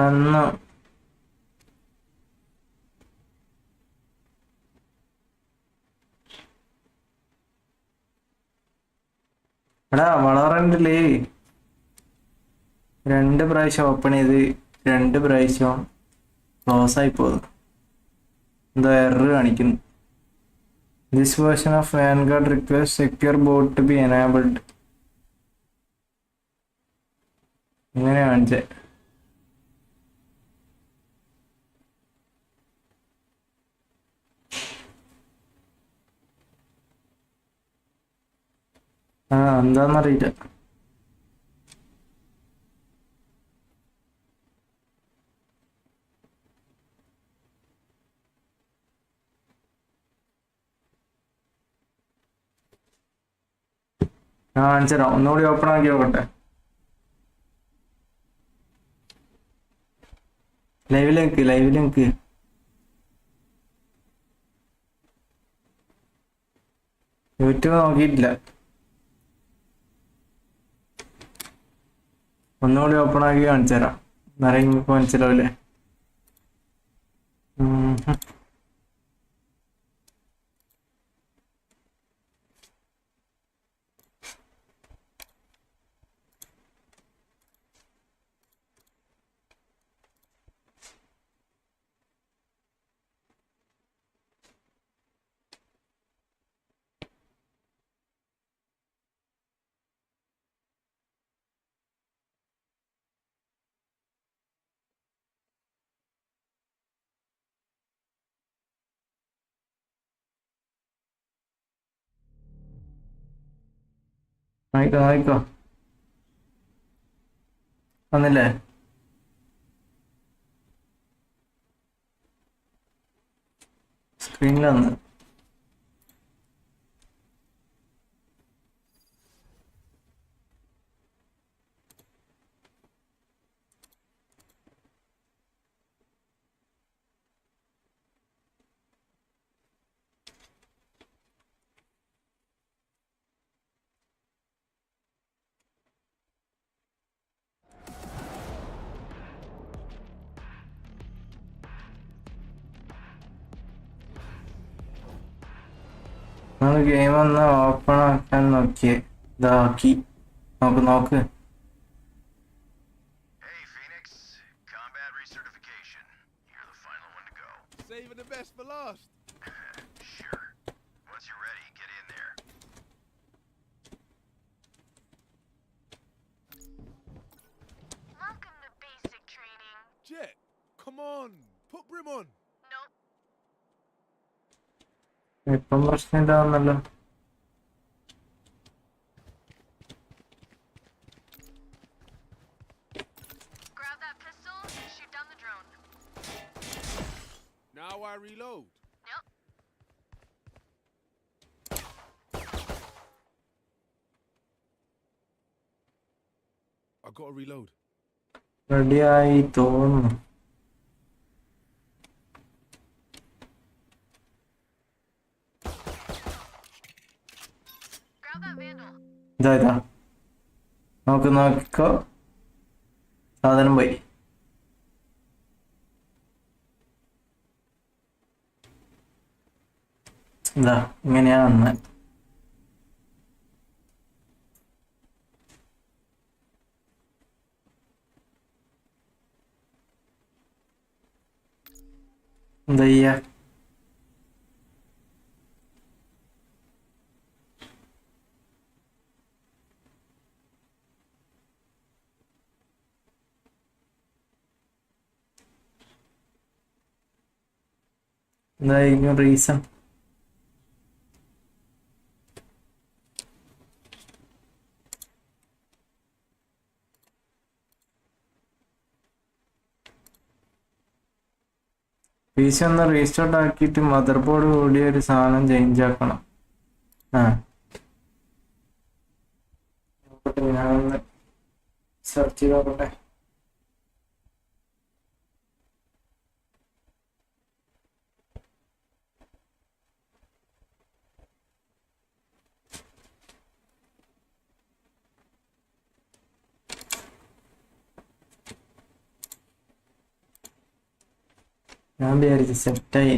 അന്ന് എടാ വളറണ്ടില് 2 പ്രാവശ്യം ഓപ്പൺ ചെയ്ത് 2 പ്രാവശ്യം ക്ലോസ് ആയി പോകുന്നു. എന്താ എറർ കാണിക്കുന്നു. This version of Vanguard request secure boot to be enabled. ഇങ്ങനെ കാണിച്ചേ. എന്താന്നറിയില്ല. കാണിച്ചരാം. ഒന്നുകൂടി ഓപ്പൺ ആക്കി നോക്കട്ടെ. ലൈവിലേക്ക് യൂട്യൂബ് നോക്കിയിട്ടില്ല. ഒന്നുകൂടി ഓപ്പൺ ആക്കി കാണിച്ചു തരാം. എന്നാലും നിങ്ങൾക്ക് മനസ്സിലാവില്ലേ? നോക്കോ വന്നില്ലേ? സ്ക്രീനിൽ വന്ന്. ഗെയിം ഒന്ന് ഓപ്പൺ ആക്കാൻ നോക്കിയേ. ഇതാക്കി നോക്ക്.
Hey, Phoenix. Combat recertification. You're the final one to go.
Saving the best for last.
Sure. Once you're ready, get in there.
Welcome to basic training.
Jet, come on. Put Brim on.
Nope.
ഇപ്പം പ്രശ്നം ഇതാവുന്നല്ലോ.
Grab that pistol and shoot down the drone.
Now I reload.
Yep.
I gotta reload.
റെഡിയായി തോന്നുന്നു.
Grab that vandal.
ഇതാ നോക്കിക്കോ. സാധനം പോയി. ഇതാ ഇങ്ങനെയാ വന്നെ. എന്താ ചെയ്യാ? എന്തായിരിക്കും റീസൺ? പി സി ഒന്ന് റീസ്റ്റാർട്ട് ആക്കിയിട്ട് മദർ ബോർഡ് കൂടി ഒരു സാധനം ചേഞ്ച് ആക്കണം. ഞാനൊന്ന് സെർച്ച് ചെയ്ത് നോക്കട്ടെ. ഞാൻ വിചാരിച്ചു സെറ്റായി.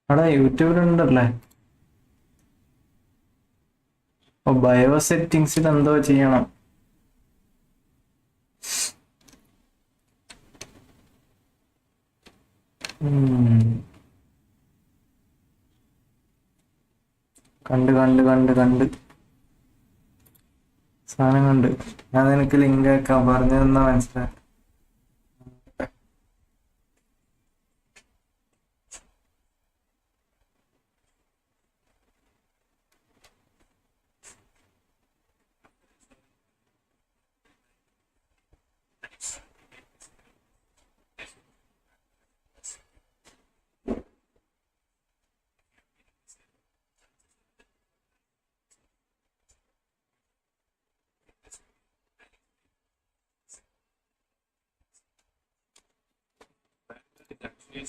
അവിടെ യൂട്യൂബിലുണ്ടല്ലേ. ബയോ സെറ്റിങ്സിൽ എന്തോ ചെയ്യണം. കണ്ട് സാധനം കണ്ട്. ഞാൻ നിനക്ക് ലിങ്ക് ആക്കാം, പറഞ്ഞു തന്നാ മനസ്സിലായി.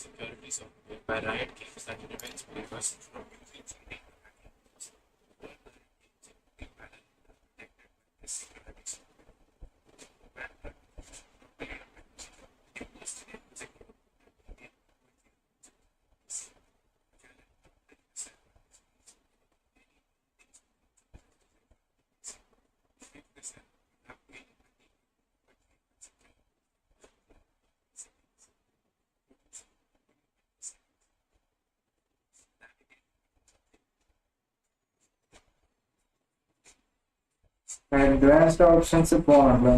Security software by Riot Games that prevents players from using cheating
advanced options പോണല്ലോ.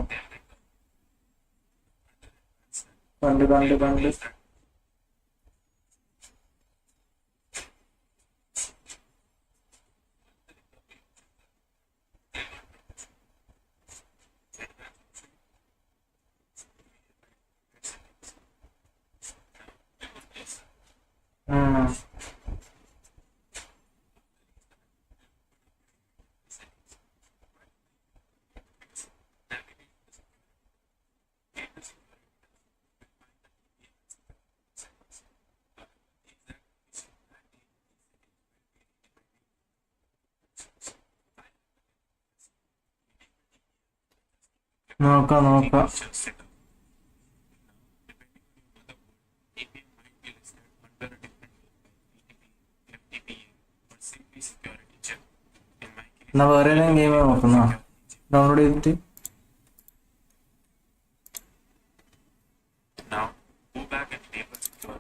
കണ്ട് നോക്കാം. എന്നാ വേറെ ഏതെങ്കിലും ഗെയിം നോക്കുന്ന ഡൗൺലോഡ് ചെയ്തിട്ട്.
Now, go back and enable secure.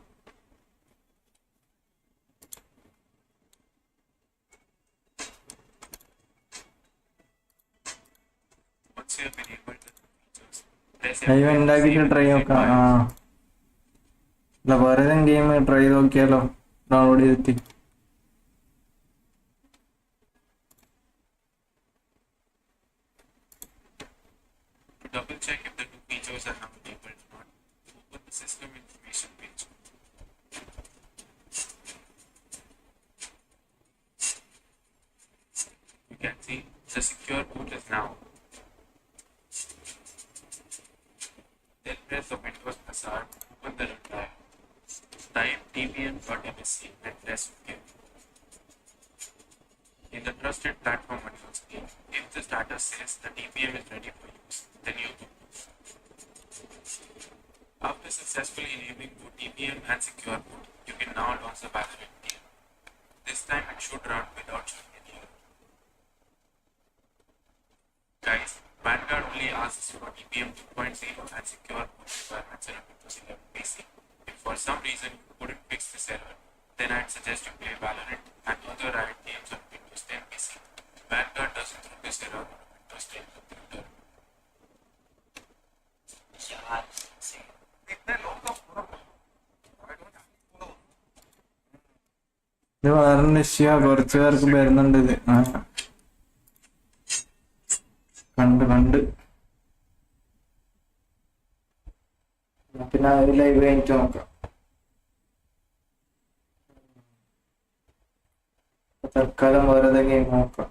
Once you have enabled the features, press
live ഉണ്ടാക്കിയിട്ട് ട്രൈ നോക്കാം. അല്ല വേറെ ഏതെങ്കിലും ഗെയിം ട്രൈ ചെയ്ത് നോക്കിയാലോ ഡൗൺലോഡ് ചെയ്തിട്ട്.
to double check if the two features are now enabled or not. Open the system information page. You can see the secure boot is now. Then press the Windows Hazard, open the runtime, type tpm.msc and press OK. In the trusted platform control screen, if the status says the TPM is ready for use, then you go. After successfully enabling both TPM and secure boot, you can now launch the Valorant game. This time it should run without showing any error. Guys, Vanguard only asks for TPM 2.0 and secure boot requirements in Windows 11 PC. If for some reason you couldn't fix this error, then I'd suggest you play Valorant and other Riot games on Windows 10 PC. Vanguard doesn't throw this error on a Windows 10 computer.
ഇത് വേറെ issue കുറച്ച് പേർക്ക് വരുന്നുണ്ട് ഇത്. കണ്ട് പിന്നെ live കഴിഞ്ഞിട്ട് നോക്കാം. തൽക്കാലം വേറെ ഗെയിം നോക്കാം.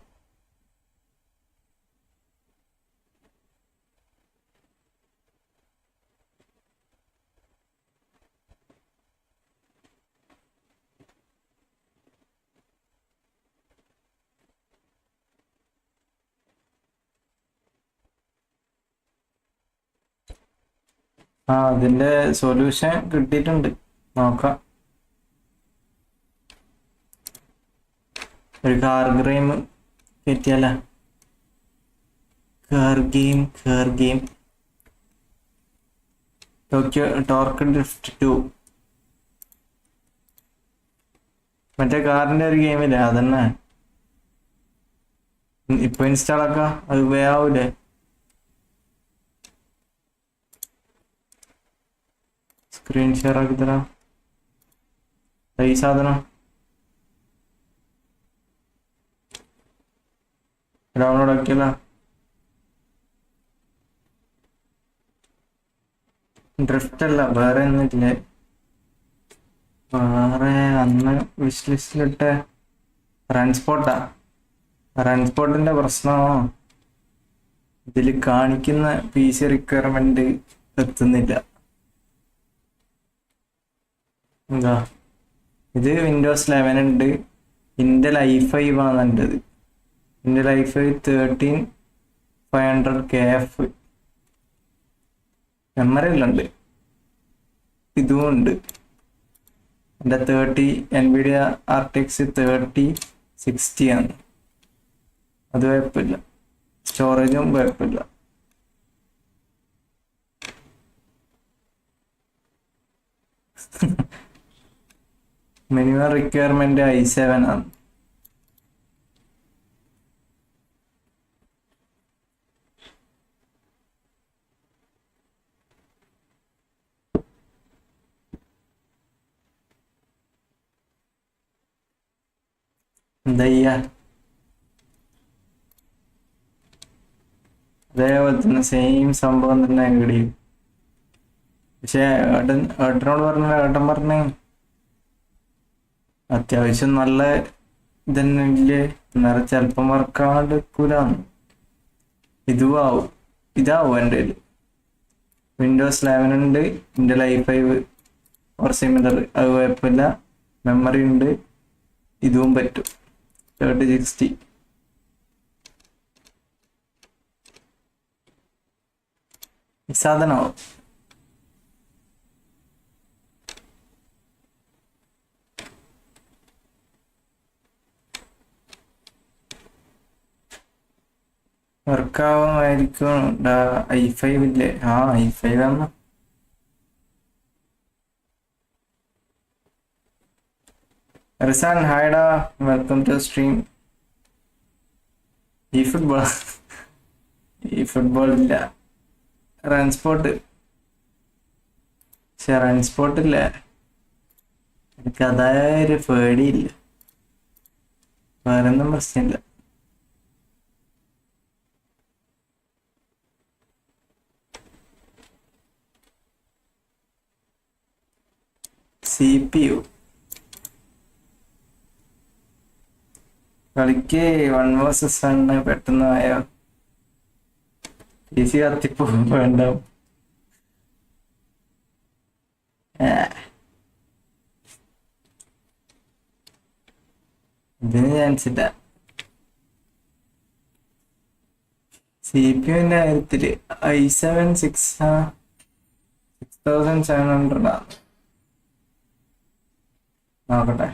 അതിന്റെ സൊല്യൂഷൻ കിട്ടിയിട്ടുണ്ട്, നോക്കാം. ഒരു കാർ ഗെയിം പറ്റിയല്ല. Car game Tokyo torque drift 2. മറ്റേ കാറിന്റെ ഒരു ഗെയിമില്ലേ, അതന്നെ ഇപ്പൊ ഇൻസ്റ്റാൾ ആക്കാം. അത് ഉപയോഗാവൂലേ? സ്ക്രീൻ ഷെയർ ആക്കി തരാം. ഈ സാധനം ഡൗൺലോഡ് ആക്കിയല്ല. ഡ്രിഫ്റ്റ് അല്ല, വേറെ ഒന്നുമില്ലേ? വേറെ അന്ന് വിഷ് ലിസ്റ്റിലിട്ട റൺസ്പോട്ടിന്റെ പ്രശ്നമോ ഇതിൽ കാണിക്കുന്ന PC റിക്വയർമെന്റ് എത്തുന്നില്ല. എന്താ ഇത് വിൻഡോസ് 11 ഉണ്ട്, Intel i5 ആണെന്നുണ്ട്. Intel i5 13500KF memory എല്ലാം ഉണ്ട്. ഇതും ഉണ്ട്. എൻ്റെ 30 NVIDIA RTX 3060 ആണ്. അത് കുഴപ്പമില്ല, സ്റ്റോറേജും കുഴപ്പമില്ല. മിനിമം റിക്വയർമെന്റ് i7 ആണ്. എന്താ ചെയ്യാ? അതേപോലെ തന്നെ സെയിം സംഭവം തന്നെ ഇവിടെയും. പക്ഷെ ഏട്ടനോട് ഏട്ടൻ പറഞ്ഞ് അത്യാവശ്യം നല്ല ഇതന്നെ ഇല്ലേ, എന്നാലും ചിലപ്പം വർക്കാണ്ട് എടുക്കൂലാന്ന്. ഇതാവും എൻ്റെ വിൻഡോസ് 11 ഉണ്ട്, ഇന്റൽ i5 ഓർ സിമിലർ, അത് കുഴപ്പമില്ല. മെമ്മറി ഉണ്ട്, ഇതും പറ്റും 3060. ഈ സാധനമാവും. വർക്കാവുമായിരിക്കും. i5 ഇല്ലേ? i5 ആണ്. റിസാൻ ഹായ്ഡാ, വെൽക്കം ടു സ്ട്രീം. ഈ ഫുട്ബോൾ ഇല്ല. റൺസ്പോട്ട് ഇല്ല. എനിക്ക് അതായൊരു പേടിയില്ല, വേറൊന്നും പ്രശ്നമില്ല. CPU കളിക്ക് 1 vs 1 പെട്ടെന്ന് ആയോ? PC കത്തിപ്പോകും, വേണ്ട. ഇതിന് ചാൻസ് ഇല്ല. CPU-ന്റെ കാര്യത്തില് i7 6700 ആണ്. നോക്കട്ടെ.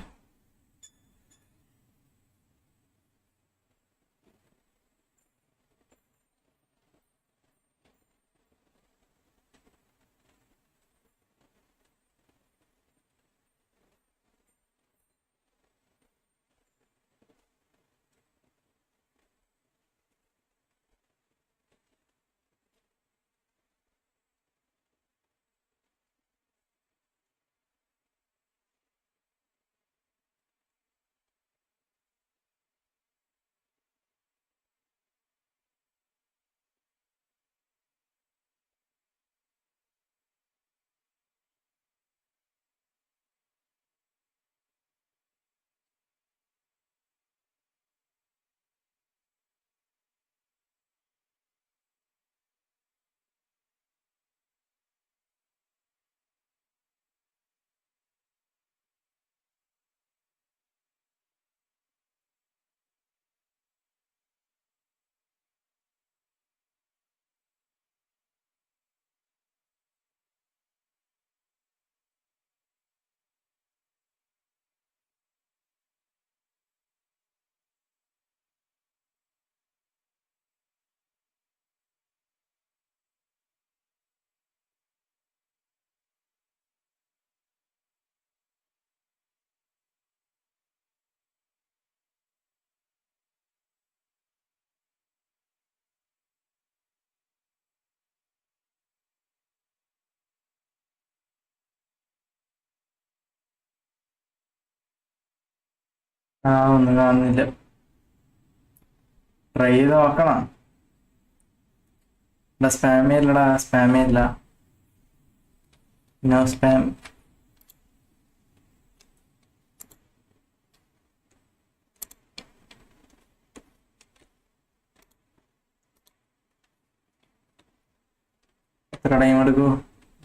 ഒന്നും കാണുന്നില്ല. ട്രൈ ചെയ്ത് നോക്കണം. സ്പാമേ ഇല്ലടാ, സ്പാമേ ഇല്ല. No spam. എത്ര ടൈം എടുക്കൂ?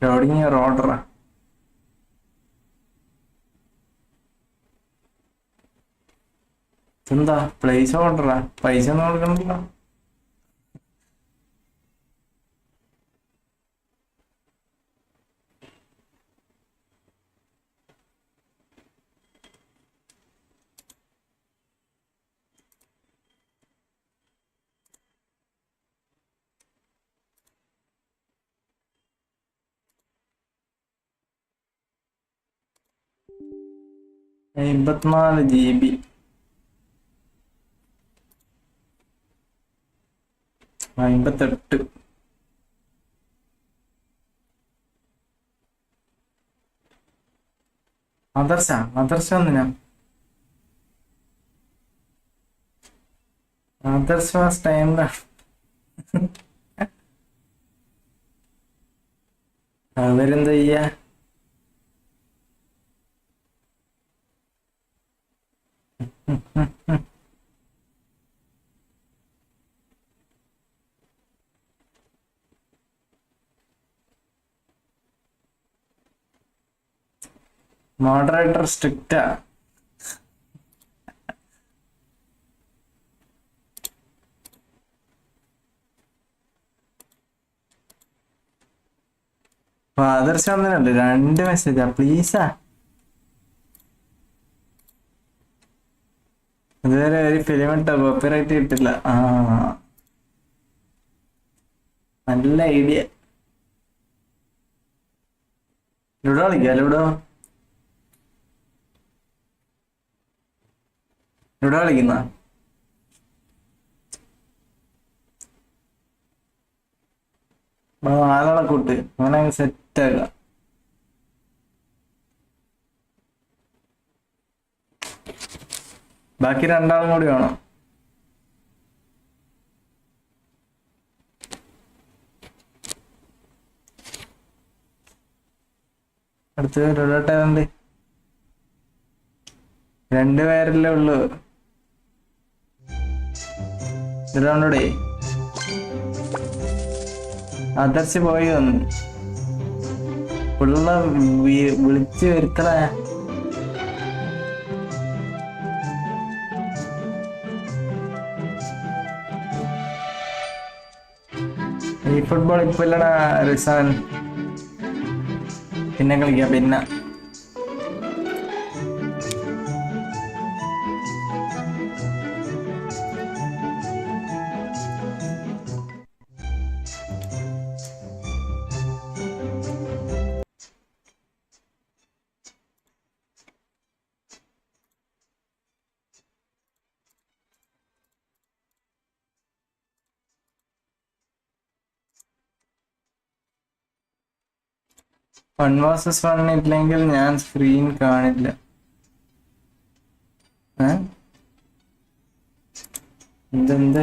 ലോഡിങ് ഒരു ഓർഡറാ. എന്താ പ്ലേസ് ഓർഡറാ? പൈസ ഒന്നും കൊടുക്കണല്ലോ. $54 GB. 58. മദർസ ഒന്നിനാ? മദർസ ടൈമിലാ. അവരെന്താ ചെയ്യാ? മോഡറേറ്റർ സ്ട്രിക്റ്റാ. ഫാദർസ് ഒന്നിനുണ്ട് 2 മെസ്സേജാ. പ്ലീസാ. ഇതുവരെ ഒരു ഫിലിം ഇട്ടോ കോപ്പിറൈറ്റ് കിട്ടില്ല. നല്ല ഐഡിയ. ലുഡോ കളിക്കാം. ലുഡോ കളിക്കുന്ന ആളെ കൂട്ട് അങ്ങനെ സെറ്റ് ആക്കാം. ബാക്കി 2 ആളും കൂടി വേണം. അടുത്ത് ലുഡോട്ടുണ്ട്. 2 പേരല്ലേ ഉള്ളു. ലുഡോണ്ടേ അതർച്ച് പോയി വന്നു. പിള്ള വിളിച്ച് വരുത്തണ. ഈ ഫുട്ബോൾ ഇപ്പൊ ഇല്ലടാ റിസാൻ. പിന്നെ കളിക്കാം പിന്നെ. വൺ വേഴ്സസ് വൺ ഇല്ലെങ്കിൽ ഞാൻ സ്ക്രീൻ കാണില്ല. എന്തെന്ത്?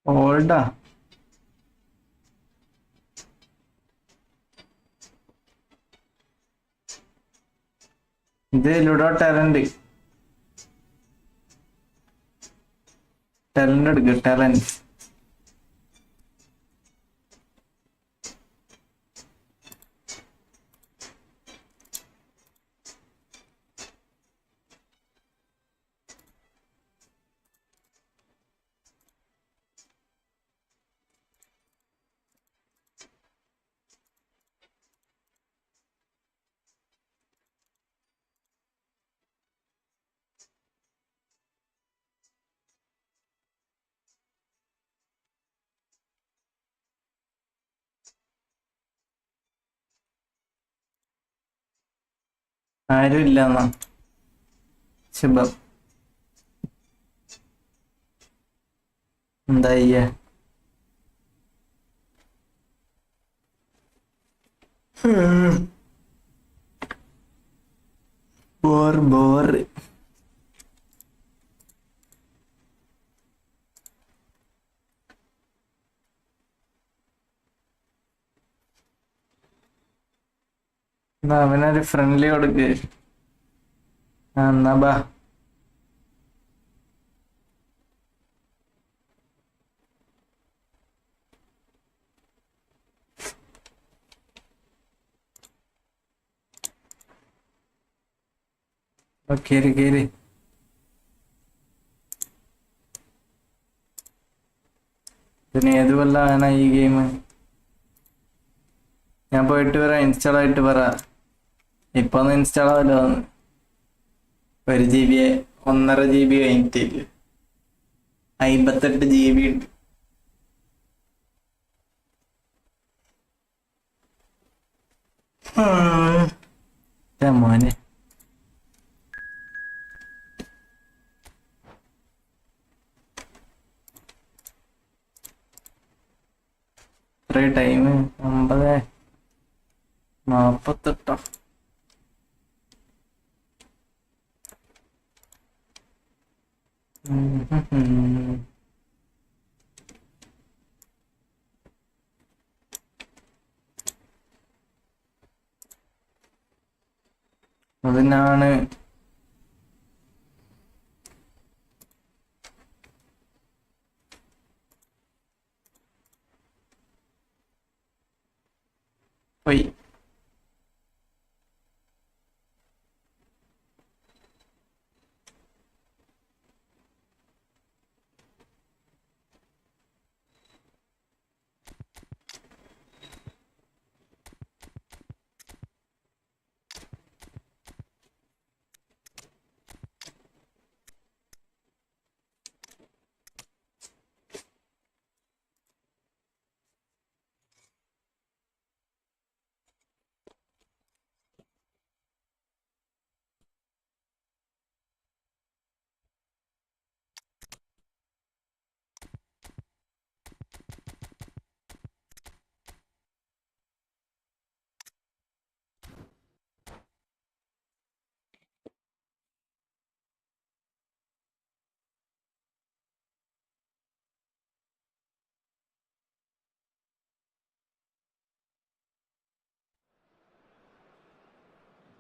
ഓൾഡാ. ഇത് ലുഡോ ടാലന്റ് എടുക്ക്. ടാലന്റ് ആരും ഇല്ലെന്നാ ശുഭം. എന്താ ചെയ്യാ? ബോർ. അവനൊരു ഫ്രണ്ട്ലി കൊടുക്ക്. എന്നാ ബാ. കേറി. ഇതിന് ഏത് കൊല്ലാണ് ഈ ഗെയിം? ഞാൻ പോയിട്ട് പറയാം, ഇൻസ്റ്റാൾ ആയിട്ട് പറ. ഇപ്പൊ ഒന്ന് ഇൻസ്റ്റാൾ ആവല്ലോ. 1 GB 1.5 GB കഴിഞ്ഞിട്ടില്ല, 58 GB ഉണ്ട്. മോനെ എത്ര ടൈം? 9:48. അതിനാണ് പോയി.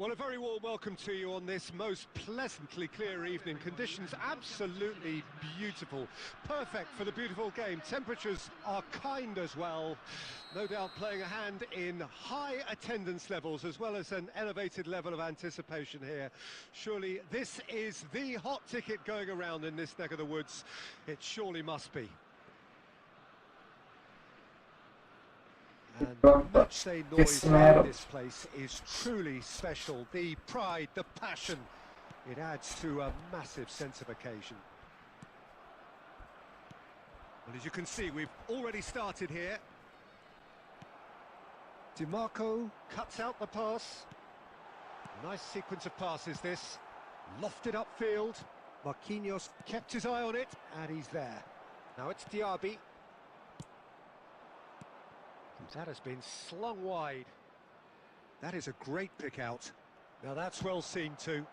Well, a very warm welcome to you on this most pleasantly clear evening. Conditions absolutely beautiful. Perfect for the beautiful game. Temperatures are kind as well. No doubt playing a hand in high attendance levels as well as an elevated level of anticipation here. Surely this is the hot ticket going around in this neck of the woods. It surely must be. And the matchday noise in this place is truly special. The pride, the passion, it adds to a massive sense of occasion. Well, as you can see, we've already started here. DiMarco cuts out the pass. Nice sequence of passes this. Lofted upfield. Marquinhos kept his eye on it, and he's there. Now it's Diaby. That has been slung wide. That is a great pick out. Now that's well seen too.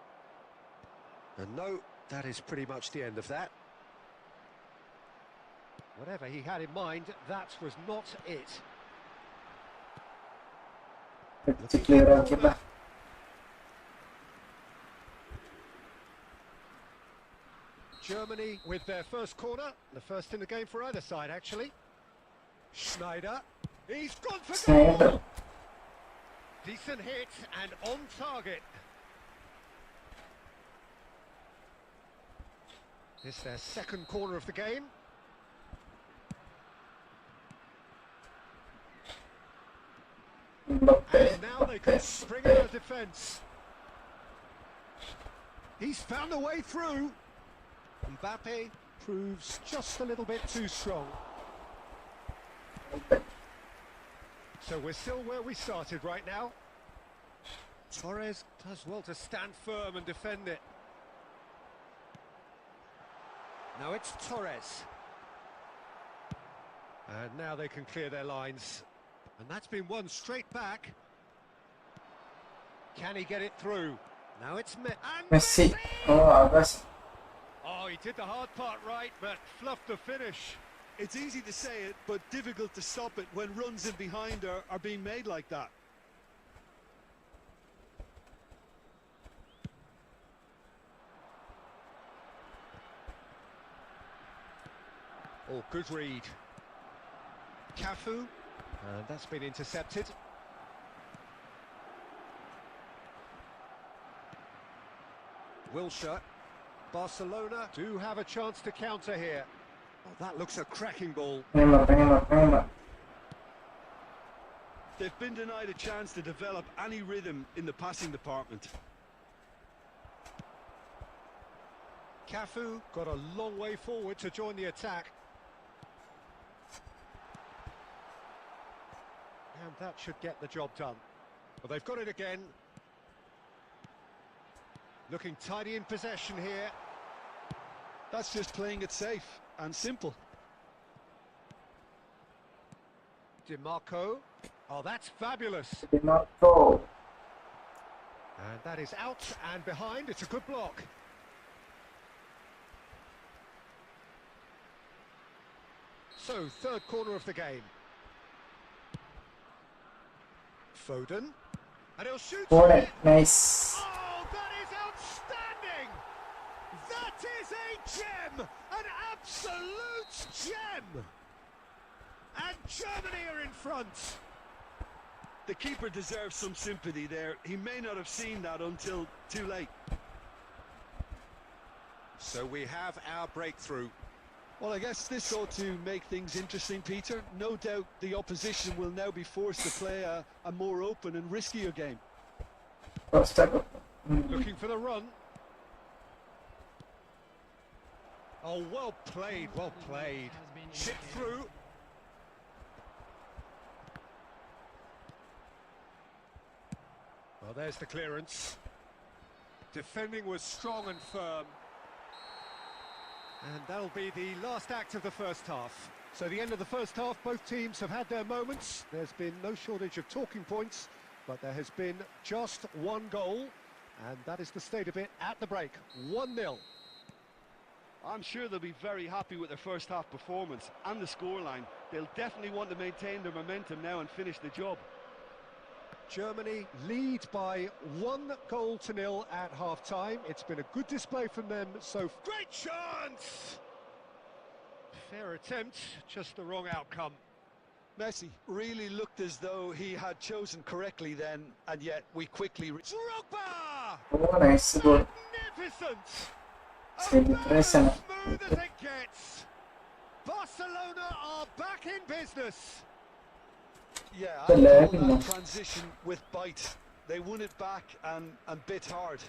And no, that is pretty much the end of that. Whatever he had in mind, that was not it. Germany with their first corner, the first in the game for either side actually. Schneider. He's gone for goal! Decent hit and on target. This is their second corner of the game. And now they can spring out of defence. He's found a way through. Mbappe proves just a little bit too strong. So we're still where we started right now. Torres does well to stand firm and defend it. Now it's Torres. And now they can clear their lines. And that's been won straight back. Can he get it through? Now it's
Messi. Oh, Agas.
Oh, he did the hard part right, but fluffed the finish.
It's easy to say it, but difficult to stop it when runs in behind are being made like that.
Oh, good read. Cafu, and that's been intercepted. Wilshere. Barcelona do have a chance to counter here. Oh, that looks a cracking ball.
Neymar.
They've been denied a chance to develop any rhythm in the passing department.
Cafu got a long way forward to join the attack. And that should get the job done. Well, they've got it again. Looking tidy in possession here.
That's just playing it safe and simple.
DiMarco. Oh, that's fabulous.
Did not go.
And that is out and behind. It's a good block. So, third corner of the game. Foden. And he'll shoot.
Foden. Nice.
Oh, that is outstanding! That is a gem! An absolute gem! And Germany are in front.
The keeper deserves some sympathy there. He may not have seen that until too late.
So we have our breakthrough.
Well, I guess this ought to make things interesting, Peter. No doubt the opposition will now be forced to play a more open and riskier game.
Looking for the run. Oh, well played, well played. Chip through. Well, there's the clearance. Defending was strong and firm. And that'll be the last act of the first half. So the end of the first half, both teams have had their moments. There's been no shortage of talking points, but there has been just one goal, and that is the state of it at the break. 1-0.
I'm sure they'll be very happy with their first half performance and the scoreline. They'll definitely want to maintain their momentum now and finish the job.
Germany lead by 1-0 at half-time. It's been a good display from them, so great chance! Fair attempt, just the wrong outcome.
Messi really looked as though he had chosen correctly then, and yet we quickly...
Drogba!
Oh, nice goal.
Magnificent!
Steady press and
Smooth as it gets! Barcelona are back in business!
Yeah,
The
I
leg,
call
no.
that transition with bite. They won it back and bit hard.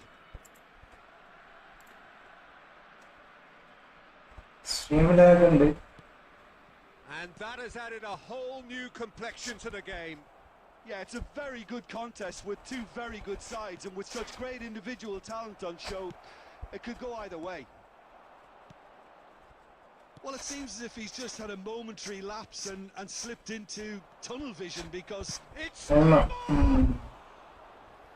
Stream lag ഉണ്ട്.
And that has added a whole new complexion to the game.
Yeah, it's a very good contest with two very good sides, and with such great individual talent on show, it could go either way. Well, it seems as if he's just had a momentary lapse and slipped into tunnel vision, because
It's...
Mm.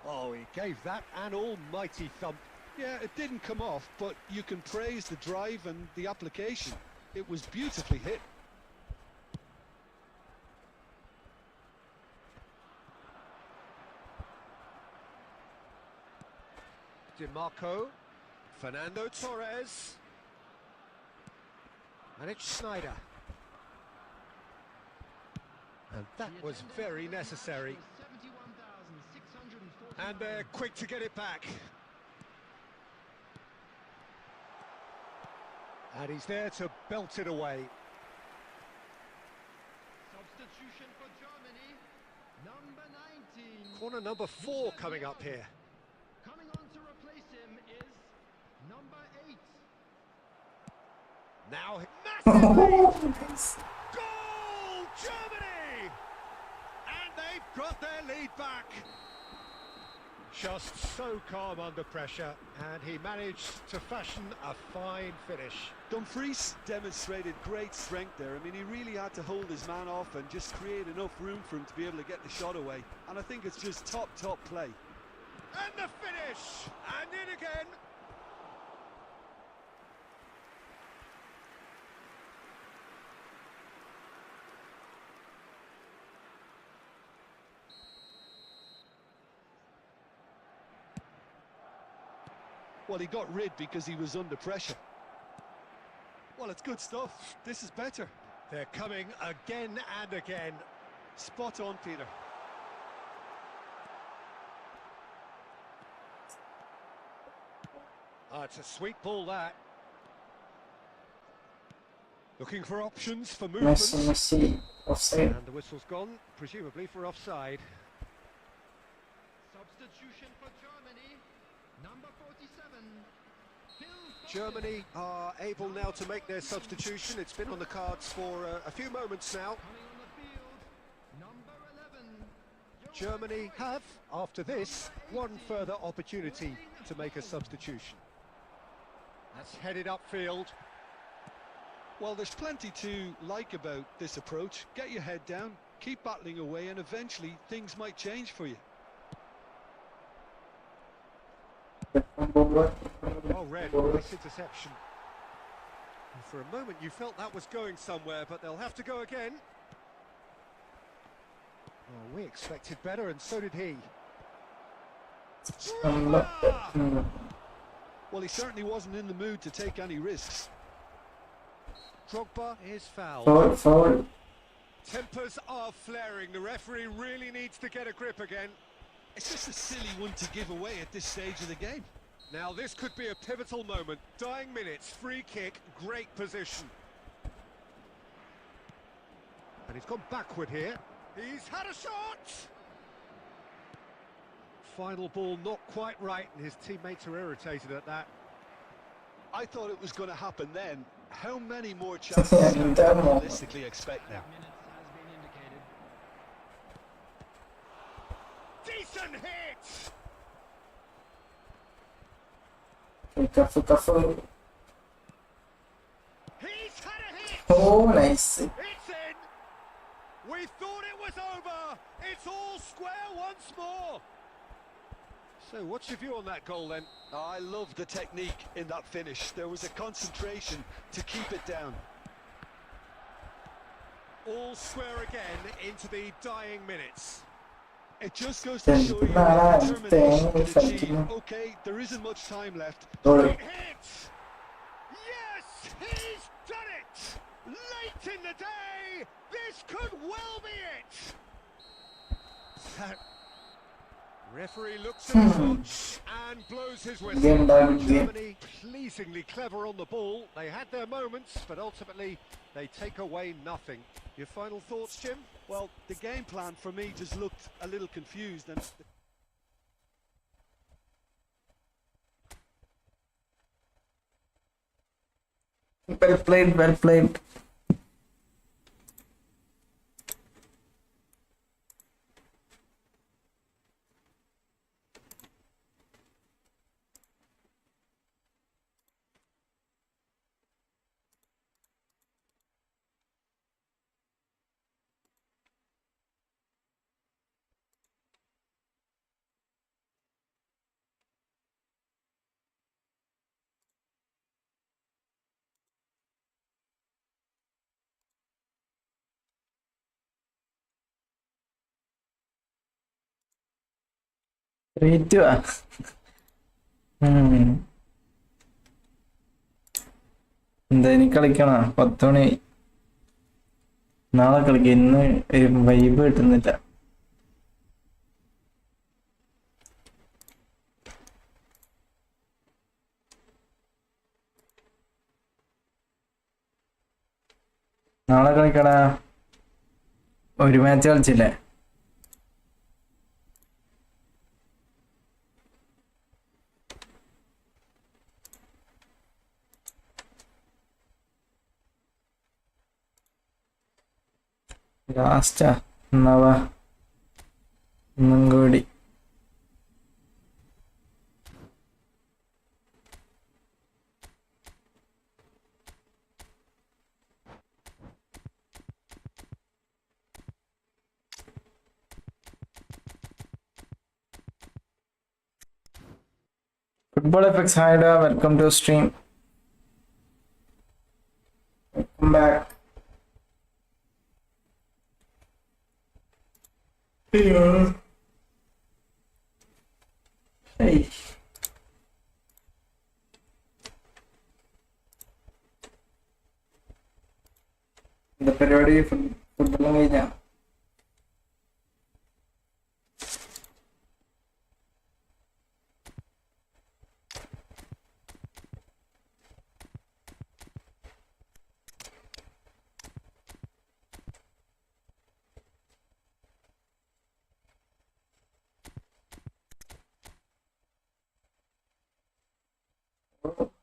Oh, he gave that an almighty thump.
yeah, it didn't come off, but you can praise the drive and the application. It was beautifully hit.
DiMarco, Fernando Torres, and it's Schneider. And that was very necessary. And they're quick to get it back. And he's there to belt it away.
Substitution for Germany, number 19.
Corner number 4 coming up here.
Coming on to replace him is number 8.
Now, massive lead.
Nice.
Goal, Germany! And they've got their lead back. just so calm under pressure, and he managed to fashion a fine finish.
Dumfries demonstrated great strength there. I mean, he really had to hold his man off and just create enough room for him to be able to get the shot away. And I think it's just top play.
And the finish! And in again!
Well, he got rid because he was under pressure. Well, it's good stuff. This is better.
They're coming again and again.
Spot on, Peter.
It's a sweet ball, that. Looking for options for movement.
Messi, offside.
And the whistle's gone, presumably for offside.
Substitution for Germany. Number 47.
Germany are able now to make their substitution. It's been on the cards for a few moments now.
Coming on the field. Number 11.
Germany have, after this, one further opportunity to make a substitution. That's headed upfield.
Well, there's plenty to like about this approach. Get your head down, keep battling away, and eventually things might change for you.
Well read, nice interception. And for a moment you felt that was going somewhere, but they'll have to go again. Well, we expected better, and so did he.
Well, he certainly wasn't in the mood to take any risks.
Drogba is fouled.
Foul.
Tempers are flaring. The referee really needs to get a grip again.
It's just a silly one to give away at this stage of the game.
Now this could be a pivotal moment. Dying minutes, free kick, great position. And he's gone backward here. He's had a shot! Final ball not quite right, and his teammates are irritated at that.
I thought it was going to happen then. How many more chances can you realistically expect now?
Minutes has been indicated.
Decent hit!
Fica.
He's had a hit!
Oh, nice.
It's in! We thought it was over! It's all square once more! So what's your view on that goal then?
I love the technique in that finish. There was a concentration to keep it down.
All square again into the dying minutes.
It just goes to show you the determination to achieve. Okay, there isn't much time left.
Great hit! Yes, he's done it! Late in the day, this could well be it! That referee looks at his watch and blows his whistle. Germany pleasingly clever on the ball. They had their moments, but ultimately they take away nothing. Your final thoughts, Jim?
Well, the game plan for me just looked a little confused, and
Well played. റേറ്റുവാ എന്താ ഇനി കളിക്കണ 10 മണി നാളെ കളിക്കാം ഇന്ന് vibe കിട്ടുന്നില്ല നാളെ കളിക്കടാ ഒരു match കളിച്ചില്ലേ ലാസ്റ്റാ ഒന്നും കൂടി Football FX Haida, welcome to stream. Welcome back. Yeah. Hey. The period football കഴിഞ്ഞാ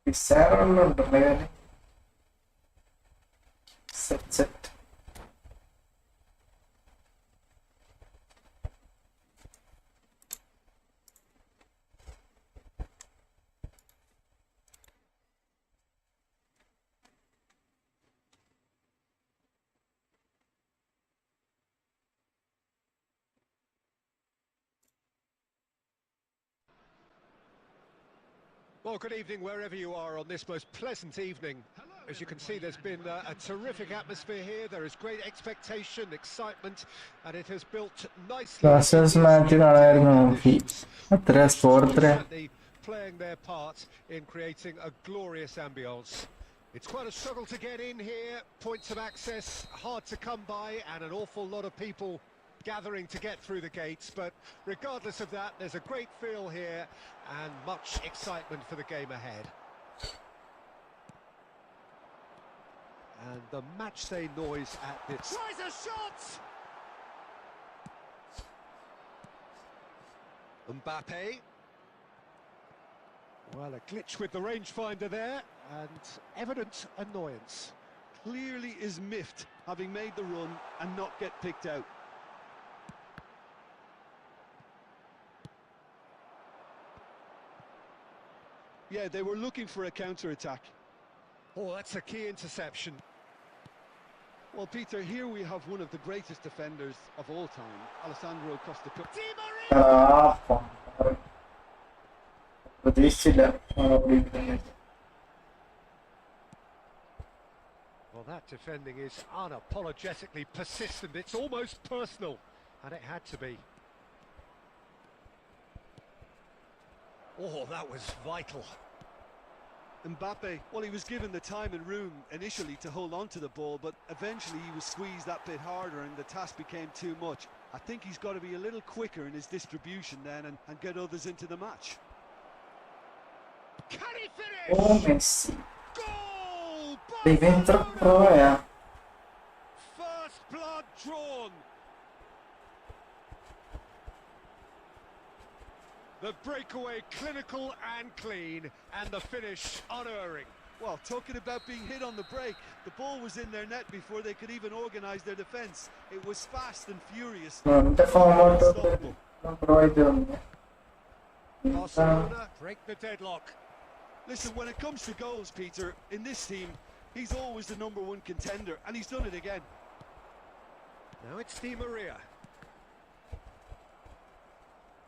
പിസാറുണ്ടല്ലേ set
Well, good evening wherever you are on this most pleasant evening. As you can see, there's been a terrific atmosphere here. There is great expectation, excitement, and it has built nicely.
Classes match കാണായിരുന്നു നോക്കി അത്ര score എത്ര
Certainly playing their part in creating a glorious ambience. It's quite a struggle to get in here. Points of access hard to come by, and an awful lot of people gathering to get through the gates, but regardless of that, there's a great feel here and much excitement for the game ahead. And the matchday noise at this. Tries a shot! Mbappe. Well, a glitch with the rangefinder there, and evident annoyance.
Clearly is miffed, having made the run and not get picked out. Yeah, they were looking for a counter-attack.
Oh, that's a key interception.
Well, Peter, here we have one of the greatest defenders of all time, Alessandro Costa.
പ്രതീക്ഷിച്ചില്ല
Well, that defending is unapologetically persistent. It's almost personal, and it had to be. Oh, that was vital.
Mbappe, well, he was given the time and room initially to hold on to the ball, but eventually he was squeezed that bit harder and the task became too much. I think he's got to be a little quicker in his distribution then and get others into the match.
Can he finish?
ഓ Messi
Goal!
ഇവൻ ഇത്ര പ്രോയാ
First blood drawn. The breakaway clinical and clean, and the finish unerring.
Well, talking about being hit on the break, the ball was in their net before they could even organise their defence. It was fast and furious.
എന്റെ ഫോമോട്ട്
Unstoppable.
Provide ചെയ്യുന്നു
Barcelona break the deadlock.
Listen, when it comes to goals, Peter, in this team, he's always the #1 contender, and he's done it again.
Now it's Di Maria.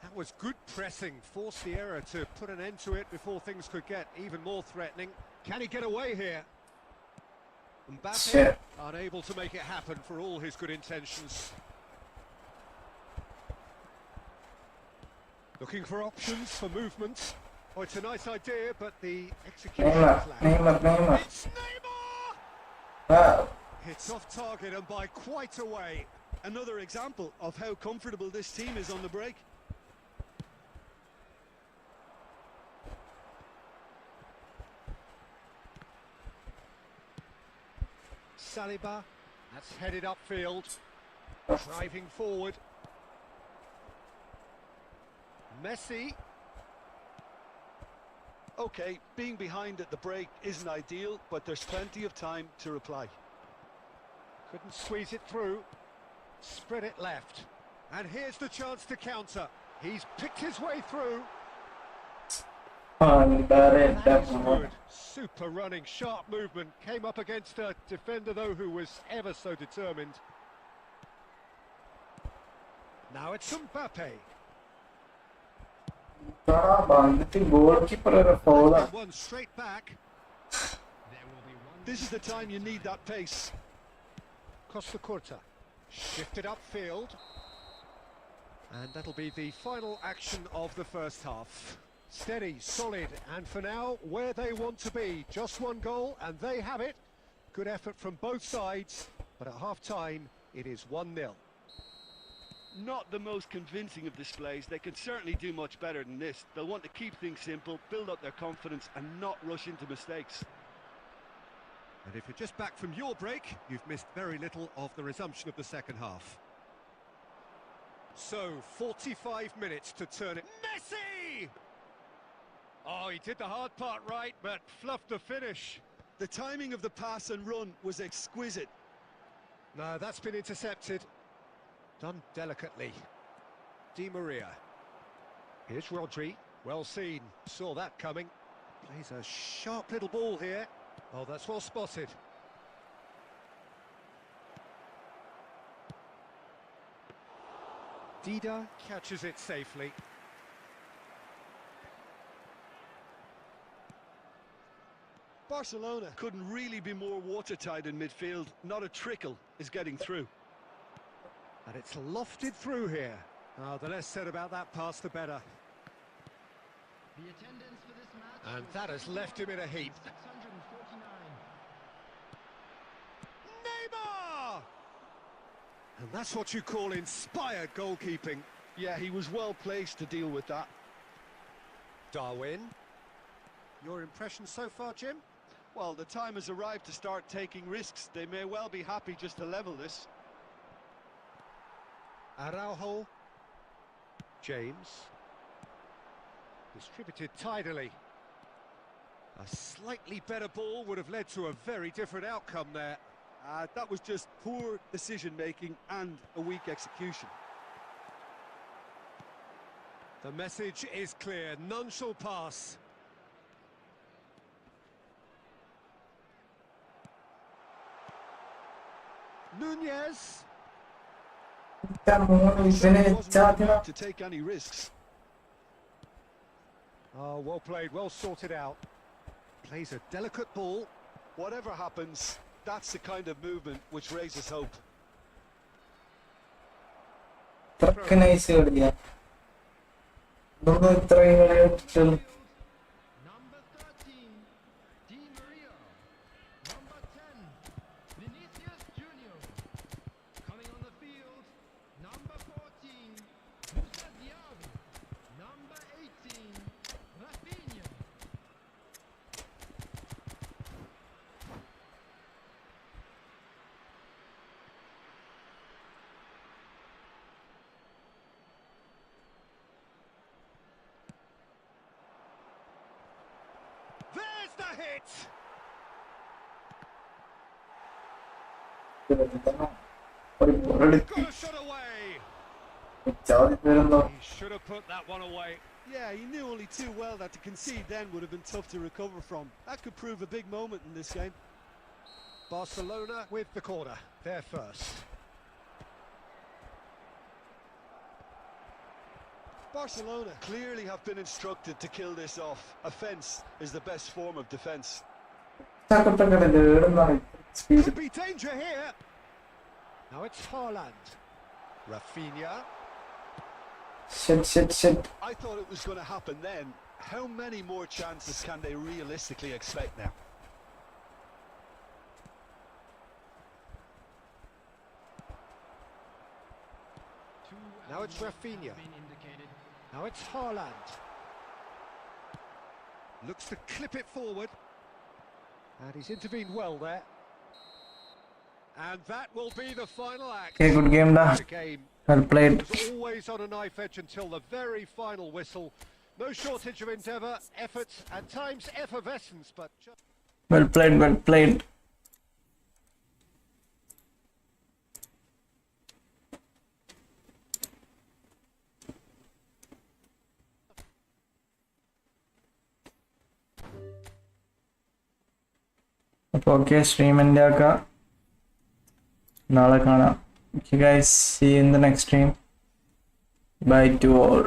That was good pressing, forced the error to put an end to it before things could get even more threatening. Can he get away here? Mbappe
Shit.
unable to make it happen for all his good intentions. Looking for options for movement. Oh, it's a nice idea, but the execution is lacking.
Neymar
It's Neymar!
Wow.
It's off target and by quite a way.
Another example of how comfortable this team is on the break.
Saliba, that's headed upfield, driving forward. Messi,
Okay, being behind at the break isn't ideal, but there's plenty of time to reply.
couldn't squeeze it through, spread it left, and here's the chance to counter. He's picked his way through. That is good. Super running, sharp movement. Came up against a defender, though, who was ever so determined. Now it's Mbappe.
Goalkeeper ഫോളാ.
That's been one straight back.
There will be one.
This is the time you need that pace.
Costa Curta. Shifted upfield. And that'll be the final action of the first half. Steady, solid, and for now, where they want to be. Just one goal, and they have it. Good effort from both sides, but at half-time, it is 1-0.
Not the most convincing of displays. They can certainly do much better than this. They'll want to keep things simple, build up their confidence, and not rush into mistakes.
And if you're just back from your break, you've missed very little of the resumption of the second half. So, 45 minutes to turn it. Messi! Oh, he did the hard part right, but fluffed the finish.
The timing of the pass and run was exquisite.
No, that's been intercepted. Done delicately. Di Maria. Here's Rodri. Well seen. Saw that coming. Plays a sharp little ball here. Oh, that's well spotted. Dida catches it safely.
Barcelona couldn't really be more watertight in midfield. Not a trickle is getting through.
And it's lofted through here. Oh, the less said about that pass, the better.
The attendance for this match.
And that has left him in a heap.
649.
Neymar! And that's what you call inspired goalkeeping.
Yeah, he was well placed to deal with that.
Darwin. Your impression so far, Jim?
Well, the time has arrived to start taking risks. They may well be happy just to level this.
Araujo. James. Distributed tidily. A slightly better ball would have led to a very different outcome there.
That was just poor decision-making and a weak execution.
The message is clear. None shall pass. Nunez.
Wasn't about to take any risks.
Oh, well played, well sorted out. Plays a delicate ball.
Whatever happens, that's the kind of movement which raises hope.
Nice കളിയാ. ഇതൊന്നും ഇത്രയും കളിയായിട്ട്
Number 13, Di Maria. Number 10, Vinicius Junior. Coming on the field, number 14, Musa Diaby. Number 18, Rafinha.
There's the hit! Got a shot away! He should have put that one away.
Yeah, he knew only too well that to concede then would have been tough to recover from. That could prove a big moment in this game.
Barcelona with the corner. They're first.
Barcelona clearly have been instructed to kill this off. Offence is the best form of defence.
Could be danger here. Now it's Haaland. Rafinha.
Shit.
I thought it was going to happen then. How many more chances can they realistically expect now?
Now it's Rafinha. Now it's Haaland. Looks to clip it forward. And he's intervened well there. And that will be the final act.
Okay, good game da.
The game
Well played.
was always on a knife edge until the very final whistle. No shortage of endeavour, effort, and times effervescence, but just...
Well played. അപ്പോൾ okay stream എൻ്റെ ആക്കാം നാളെ കാണാം. Okay guys, see you in the next stream. Bye to all.